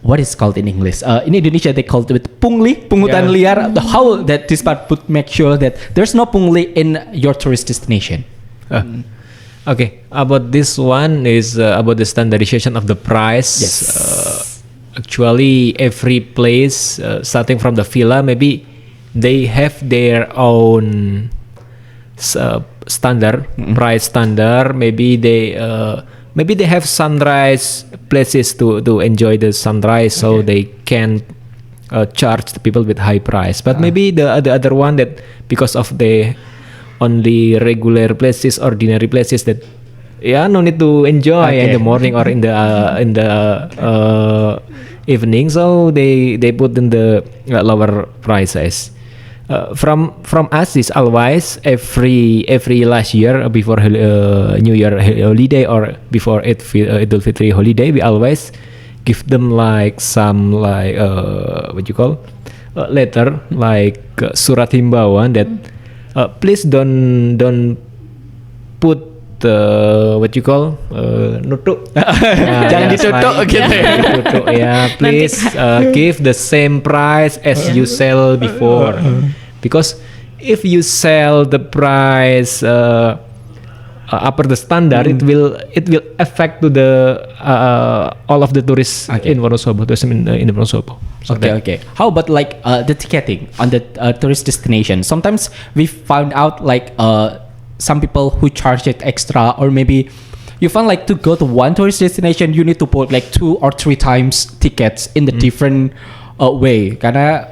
what is called in English? In Indonesia they call it pungli, pungutan liar. How that this part would make sure that there's no pungli in your tourist destination. Okay, about this one is about the standardization of the price. Yes. Actually, every place, starting from the villa, maybe they have their own standard price standard. Maybe they have sunrise places to enjoy the sunrise, so they can charge the people with high price. But maybe the other one that because of the only regular places, ordinary places that no need to enjoy in the morning or in the evening, so they put in the lower prices. From us is always every last year before New Year holiday or before Idul Fitri holiday, we always give them like some like what you call letter like surat himbauan that please don't put what you call nutuk. Jangan ditutup gitu. Ditutup, please give the same price as you sell before, because if you sell the price upper the standard, it will affect to the all of the tourists in Wonosobo, in Wonosobo. So Okay. How about like the ticketing on the tourist destination? Sometimes we found out like some people who charge it extra, or maybe you find like to go to one tourist destination you need to put like 2 or 3 times tickets in the different way, karena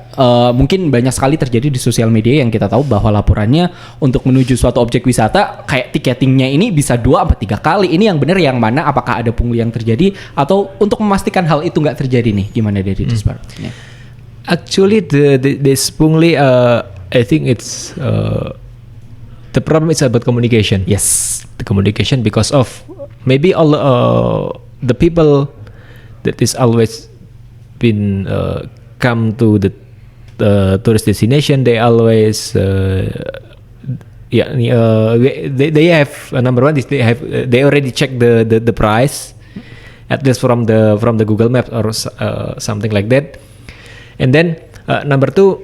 mungkin banyak sekali terjadi di sosial media yang kita tahu bahwa laporannya untuk menuju suatu objek wisata kayak tiketingnya ini bisa 2-3 kali. Ini yang benar yang mana? Apakah ada pungli yang terjadi, atau untuk memastikan hal itu nggak terjadi nih gimana dari Dispar? Actually, this pungli, I think it's the problem is about communication. Yes, the communication, because of maybe all the people that is always been come to the tourist destination, they always they have number one is they already check the price at least from the Google Maps or something like that, and then number two,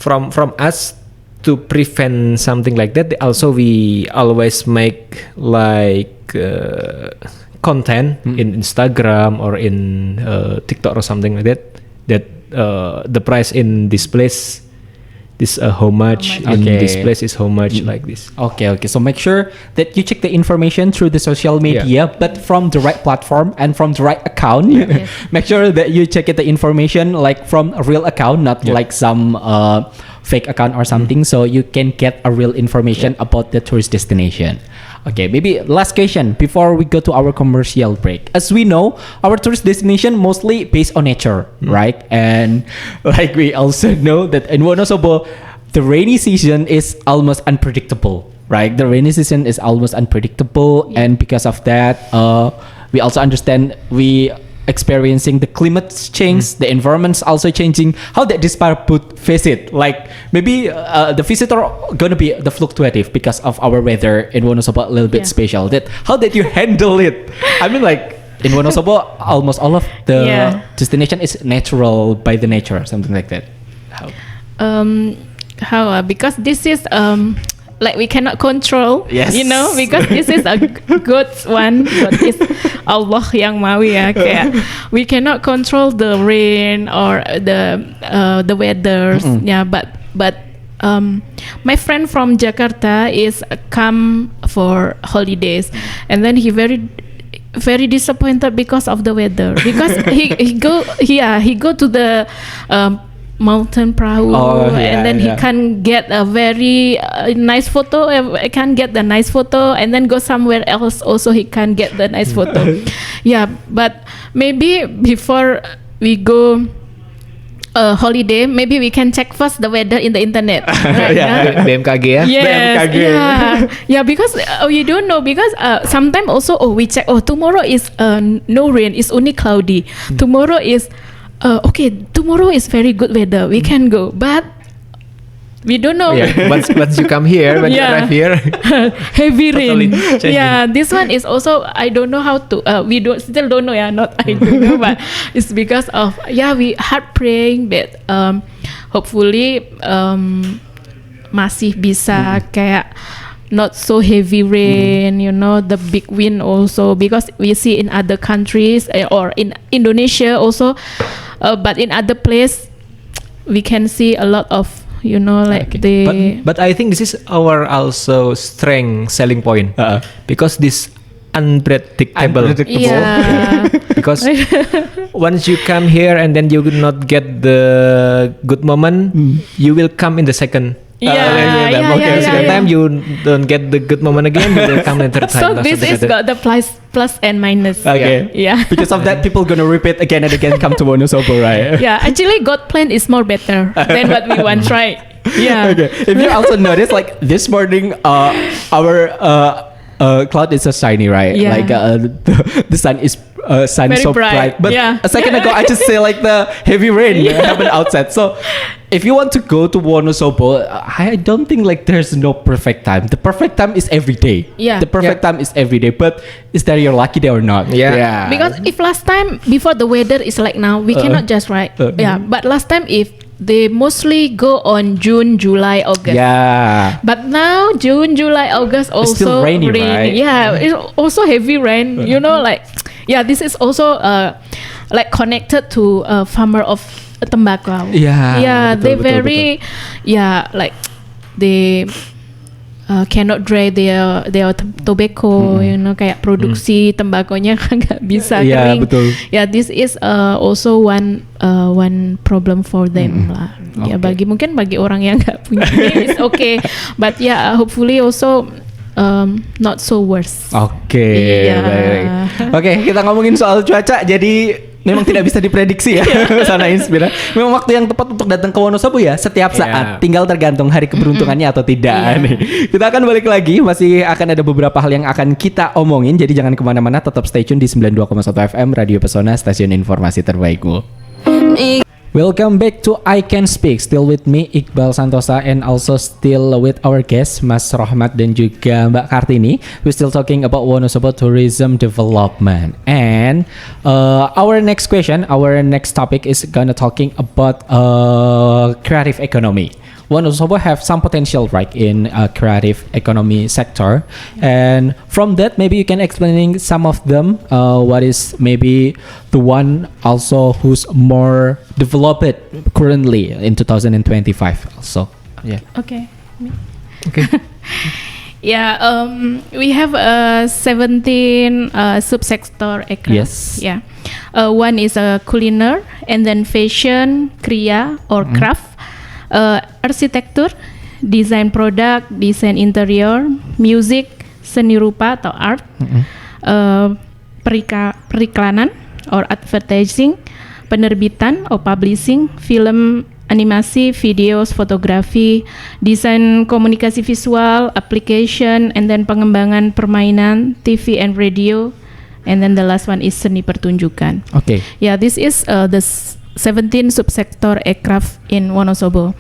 from us to prevent something like that, we always make like content in Instagram or in TikTok or something like that the price in this place how much in this place is how much, like this. Okay. So make sure that you check the information through the social media, but from the right platform and from the right account. Yes. Make sure that you check the information like from a real account, not like some fake account or something, so you can get a real information about the tourist destination. Okay, maybe last question before we go to our commercial break. As we know, our tourist destination mostly based on nature, right? And like we also know that in Wonosobo, the rainy season is almost unpredictable, right? The rainy season is almost unpredictable, and because of that, we also understand we experiencing the climate change, the environment's also changing. How that Dispar would face it? Like maybe the visitor gonna be the fluctuative because of our weather in Wonosobo a little bit special. That how did you handle it? I mean, like in Wonosobo, almost all of the destination is natural by the nature, something like that. How because this is like we cannot control, Yes. because this is a good one, but it's Allah yang mau ya, kayak we cannot control the rain or the weathers, but my friend from Jakarta is come for holidays, and then he very disappointed because of the weather, because he go to the mountain perahu, Oh, yeah, and then yeah. he can get a very nice photo. Can get the nice photo, and then go somewhere else. Also, he can get the nice photo. Yeah, but maybe before we go holiday, maybe we can check first the weather in the internet. Right? Yeah. BMKG ya. Yes, BMKG. yeah, because you don't know, because sometimes also we check, tomorrow is no rain, it's only cloudy. Tomorrow is okay, tomorrow is very good weather, we can go, but we don't know. Yeah. Once you come here, when you Yeah. arrive here, Heavy Totally rain. changing. Yeah, this one is also, I don't know how to. We still don't know. Yeah, not I don't know, but it's because of we hard praying that hopefully masih bisa kayak not so heavy rain, the big wind also, because we see in other countries or in Indonesia also, but in other place we can see a lot of but I think this is our also strength selling point because this unpredictable. Yeah. Because once you come here and then you will not get the good moment, you will come in the second. Second time you don't get the good moment again, you will come in third time. So this is got the plus and minus. Okay. Yeah. Because of that, people gonna repeat again and again. Come to Wonosobo, right? Yeah. Actually, God plan is more better than what we want, right? Yeah. Okay. If you also notice, like this morning, our cloud is so shiny, right? Yeah. Like the sun is sun Very so bright. But Yeah. a second ago, I just say like the heavy rain happened outside. So if you want to go to Wonosobo, I don't think like there's no perfect time. The perfect time is every day. Yeah. The perfect time is every day. But is that your lucky day or not? Yeah. Because if last time before the weather is like now, we cannot just right. Yeah. But last time if they mostly go on June, July, August. Yeah. But now June, July, August also still rainy, right? Yeah, it's also heavy rain. Like this is also like connected to farmer of tembakau. Yeah, Yeah, betul, they betul, very like they cannot dry their tobacco. Kayak produksi tembakonya nggak bisa Yeah, kering. betul. Yeah, this is also one problem for them lah. Ya Okay. bagi orang yang nggak punya ini it's okay, but hopefully also not so worse. Oke, Iya. baik. Oke, kita ngomongin soal cuaca. Jadi memang tidak bisa diprediksi ya. Sana Inspira. Memang waktu yang tepat untuk datang ke Wonosobo ya setiap saat. Iya. Tinggal tergantung hari keberuntungannya atau tidak. Iya. Nih. Kita akan balik lagi. Masih akan ada beberapa hal yang akan kita omongin. Jadi jangan kemana-mana. Tetap stay tune di 92,1 FM Radio Pesona, stasiun informasi terbaikmu. Welcome back to I Can Speak. Still with me Iqbal Santosa and also still with our guest Mas Rohmat dan juga Mbak Kartini. We're still talking about Wonosobo tourism development. And our next question, our next topic is gonna talking about creative economy. Wonosobo have some potential right in creative economy sector, and from that maybe you can explaining some of them. What is maybe the one also who's more developed currently in 2025 also. Yeah. Okay. okay. Yeah, we have 17 subsector aircraft. Yes. Yeah. One is a culinary, and then fashion, kriya or craft, arsitektur, design product, design interior, music, seni rupa atau art, periklanan or advertising, penerbitan or publishing, film, animasi, videos, fotografi, desain komunikasi visual, application, and then pengembangan permainan, TV and radio, and then the last one is seni pertunjukan. Okay. Yeah, this is the 17 subsector aircraft in Wonosobo.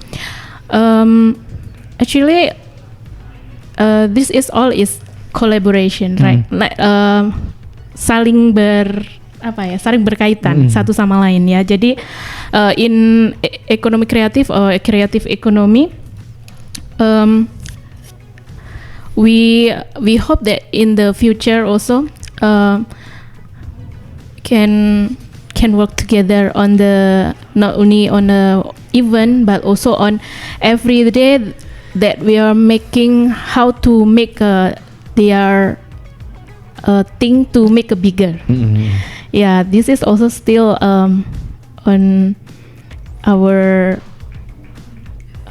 Actually, this is all is collaboration, right? Like saling berkaitan satu sama lain ya. Jadi in ekonomi kreatif or creative economy, we hope that in the future also can work together on the not only on the event but also on every day that we are making how to make their thing to make a bigger. Yeah, this is also still on our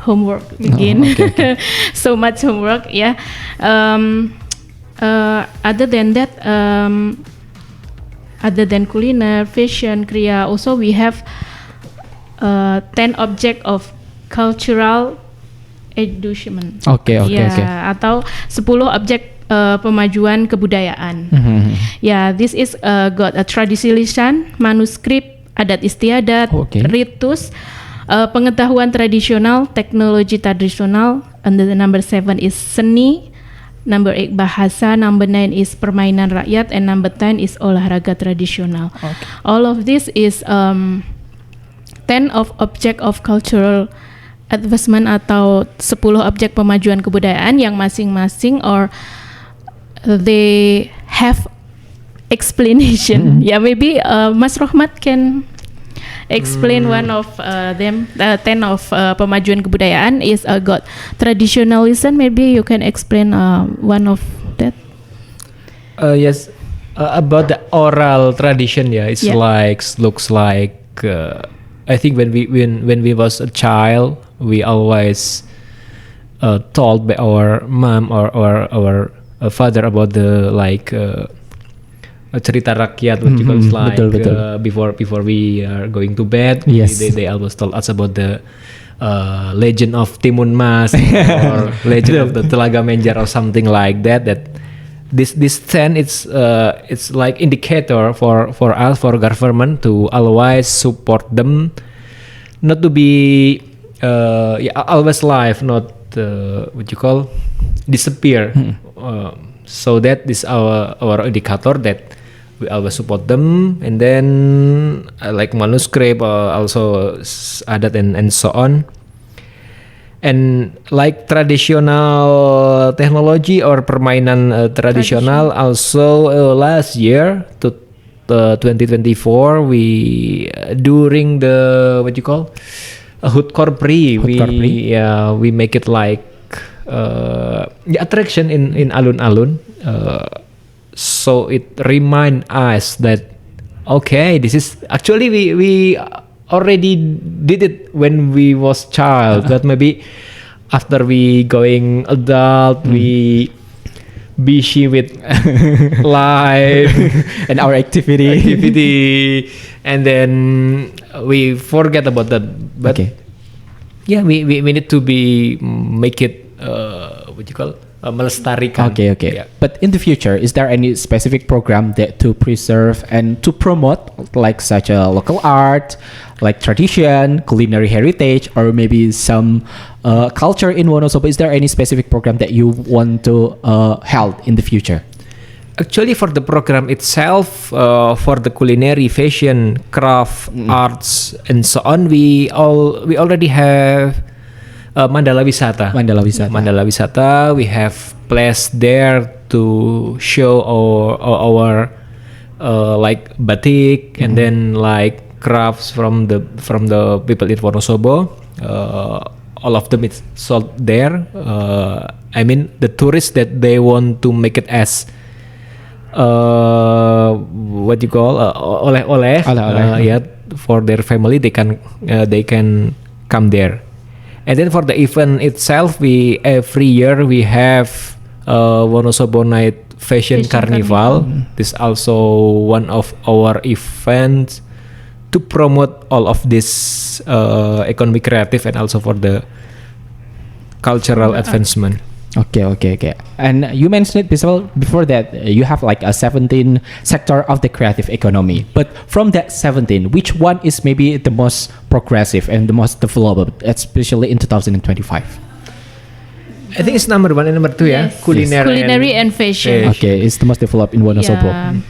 homework begin. So much homework, yeah. Other than that, other than culinary, fashion, kriya, also we have 10 object of cultural education. Okay. Atau 10 objek pemajuan kebudayaan. Ya, this is got a tradisi lisan, manuskrip, adat istiadat, ritus, pengetahuan tradisional, teknologi tradisional, and the number 7 is seni, number 8 bahasa, number 9 is permainan rakyat, and number 10 is olahraga tradisional. All of this is 10 of object of cultural advancement atau 10 objek pemajuan kebudayaan yang masing-masing or they have explanation. Yeah, maybe Mas Rohmat can explain one of them. 10 of pemajuan kebudayaan is got traditionalism. Maybe you can explain one of that. Yes, about the oral tradition. Yeah, it's looks like. I think when we was a child, we always told by our mom or our father about the cerita rakyat, what you call it, like before we are going to bed. Yes. They always told us about the legend of Timun Mas or legend of the Telaga Menjar or something like that. That this 10 it's like indicator for us, for government, to always support them, not to be always live, not what you call disappear. So that is our indicator that we always support them. And then like manuscript, also adat and so on. And like traditional technology or permainan tradisional, also last year to 2024 we during the what you call Hut Korpri, we make it like the attraction in alun-alun, so it remind us that okay, this is actually we already did it when we was child, but maybe after we going adult, we busy with life and our activity, and then we forget about that. But yeah, we need to be make it what you call melestarikan. Okay. Yeah. But in the future, is there any specific program that to preserve and to promote like such a local art, like tradition, culinary heritage, or maybe some culture in Wonosobo? Is there any specific program that you want to held in the future? Actually, for the program itself, for the culinary, fashion, craft, arts, and so on, we already have Mandala Wisata. Mandala Wisata. We have place there to show our like batik and then like crafts from the people in Wonosobo. All of them is sold there. I mean, the tourists that they want to make it as what you call oleh-oleh, yeah, for their family, they can come there. And then for the event itself, we every year we have Wonosobo Night Fashion Carnival. This is also one of our events to promote all of this economic creative and also for the cultural advancement. Okay. And you mentioned it before that you have like a 17 sector of the creative economy. But from that 17, which one is maybe the most progressive and the most developed, especially in 2025? I think it's number 1 and number 2, yes. Culinary and fashion. Okay, it's the most developed in Wonosobo.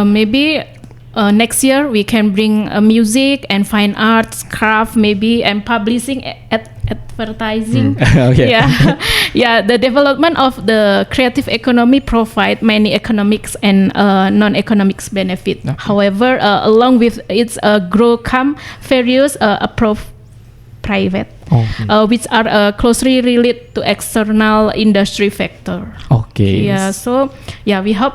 Maybe next year we can bring music and fine arts, craft, maybe, and publishing, advertising. Yeah. The development of the creative economy provide many economics and non-economics benefit. However, along with its growth come various private, which are closely related to external industry factor. Okay. Yeah. So we hope.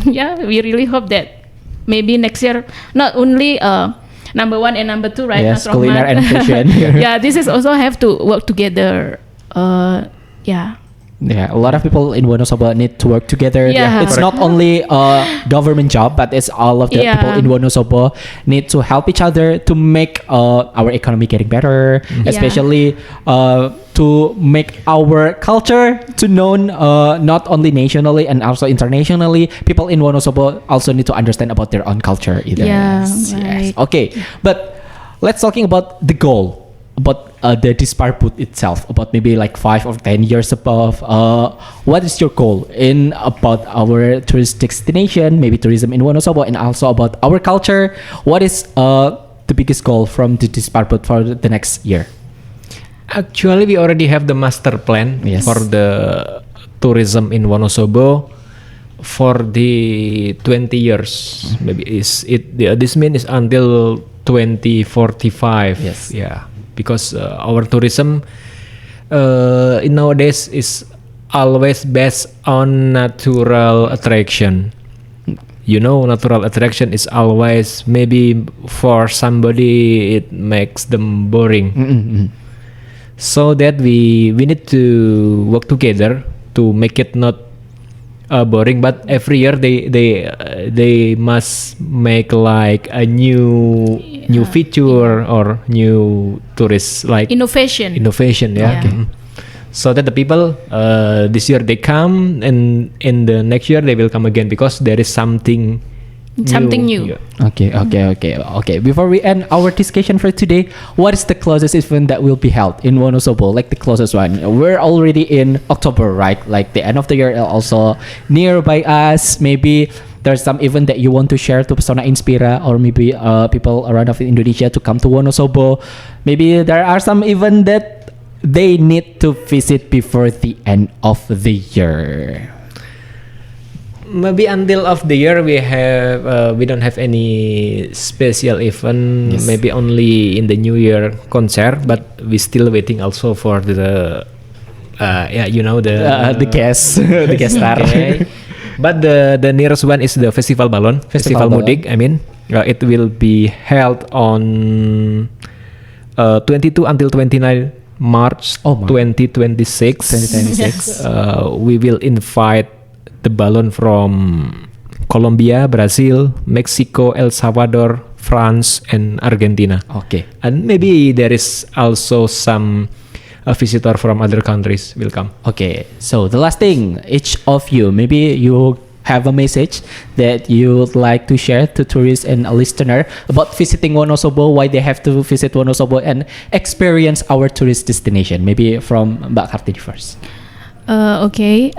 Yeah, we really hope that maybe next year not only number one and number two, right? Yes, Mas culiner Rohmat? and fashion. Yeah, this is also have to work together. Yeah. Yeah, a lot of people in Wonosobo need to work together. Yeah. It's not only a government job, but it's all of the Yeah. people in Wonosobo need to help each other to make our economy getting better, especially to make our culture to known not only nationally and also internationally. People in Wonosobo also need to understand about their own culture either. Yeah, Yes. right. Okay, but let's talking about the goal about the Dispar booth itself, about maybe like 5 or 10 years above. What is your goal in about our tourist destination, maybe tourism in Wonosobo, and also about our culture? What is the biggest goal from the Dispar booth for the next year? Actually, we already have the master plan Yes. for the tourism in Wonosobo for the 20 years. Maybe this means is until 2045. Yes. Yeah, because our tourism in nowadays is always based on natural attraction. You know, natural attraction is always maybe for somebody it makes them boring. So that we need to work together to make it not boring. But every year they must make like a new feature or new tourist like Innovation. innovation. Yeah. Yeah. Okay. So that the people this year they come and in the next year they will come again because there is something new. Yeah. Okay. Before we end our discussion for today, what is the closest event that will be held in Wonosobo? Like the closest one. We're already in October, right? Like the end of the year also nearby us. Maybe there's some event that you want to share to Pesona Inspira or maybe people around of Indonesia to come to Wonosobo. Maybe there are some event that they need to visit before the end of the year. Maybe until of the year we don't have any special event. Yes. Maybe only in the New Year concert, but we still waiting also for the The guest, the guest star. Okay. But the nearest one is the Festival Balon, Festival Balon. Mudik. I mean, it will be held on 22 until 29 March Oh my. 2026. 2026. We will invite the balloon from Colombia, Brazil, Mexico, El Salvador, France, and Argentina. Okay. And maybe there is also some visitor from other countries will come. Okay, so the last thing, each of you, maybe you have a message that you would like to share to tourists and a listener about visiting Wonosobo, why they have to visit Wonosobo and experience our tourist destination. Maybe from Mbak Kartini first. Okay.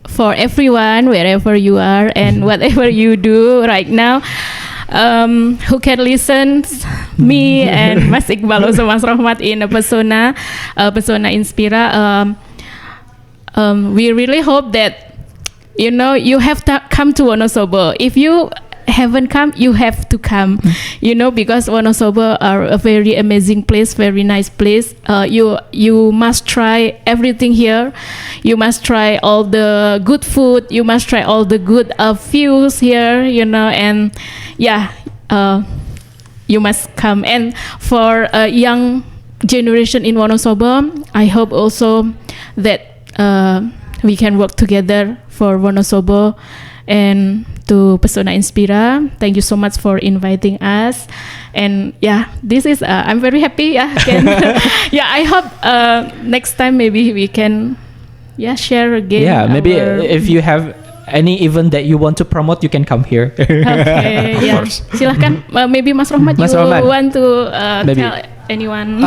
For everyone, wherever you are and whatever you do right now, who can listen me and Mas Iqbal also Mas Rohmat in Pesona Inspira. We really hope that you have to come to Wonosobo. If you haven't come, you have to come. Because Wonosobo are a very amazing place, very nice place. You must try everything here. You must try all the good food. You must try all the good views here. And yeah, you must come. And for a young generation in Wonosobo, I hope also that we can work together for Wonosobo and to Pesona Inspira. Thank you so much for inviting us. And yeah, this is I'm very happy. Yeah, I hope next time maybe we can share again. Yeah, maybe if you have any event that you want to promote, you can come here. Okay, yeah. course. Silahkan, maybe Mas Rohmat, Mas you Rohmat. want to Maybe. tell anyone?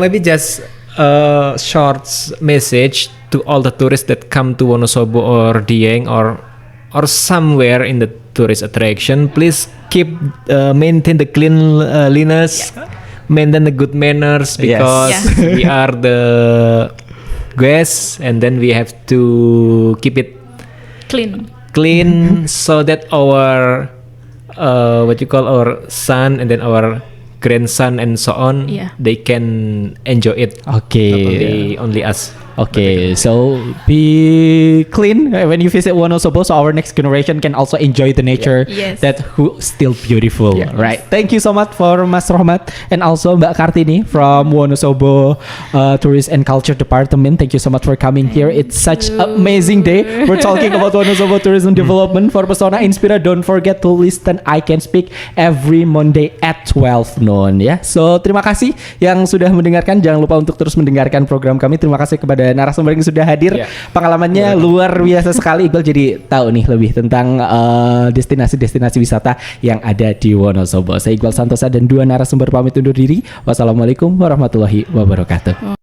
Maybe just a short message to all the tourists that come to Wonosobo or Dieng or somewhere in the tourist attraction. Please keep maintain the cleanliness, maintain the good manners, because Yes. we are the guests, and then we have to keep it clean so that our our son and then our grandson and so on, Yeah. they can enjoy it. Okay. Not only us. Okay, so be clean when you visit Wonosobo, so our next generation can also enjoy the nature Yes. that who still beautiful. Yeah. Right. Thank you so much for Mas Rohmat and also Mbak Kartini from Wonosobo Tourist and Culture Department. Thank you so much for coming here. It's such you. amazing day. We're talking about Wonosobo Tourism Development for Pesona Inspira. Don't forget to listen I Can Speak every Monday at 12 noon ya. So terima kasih yang sudah mendengarkan. Jangan lupa untuk terus mendengarkan program kami. Terima kasih kepada narasumber yang sudah hadir. Ya. Pengalamannya luar biasa sekali. Iqbal jadi tahu nih lebih tentang destinasi-destinasi wisata yang ada di Wonosobo. Saya Iqbal Santosa dan dua narasumber pamit undur diri. Wassalamualaikum warahmatullahi wabarakatuh.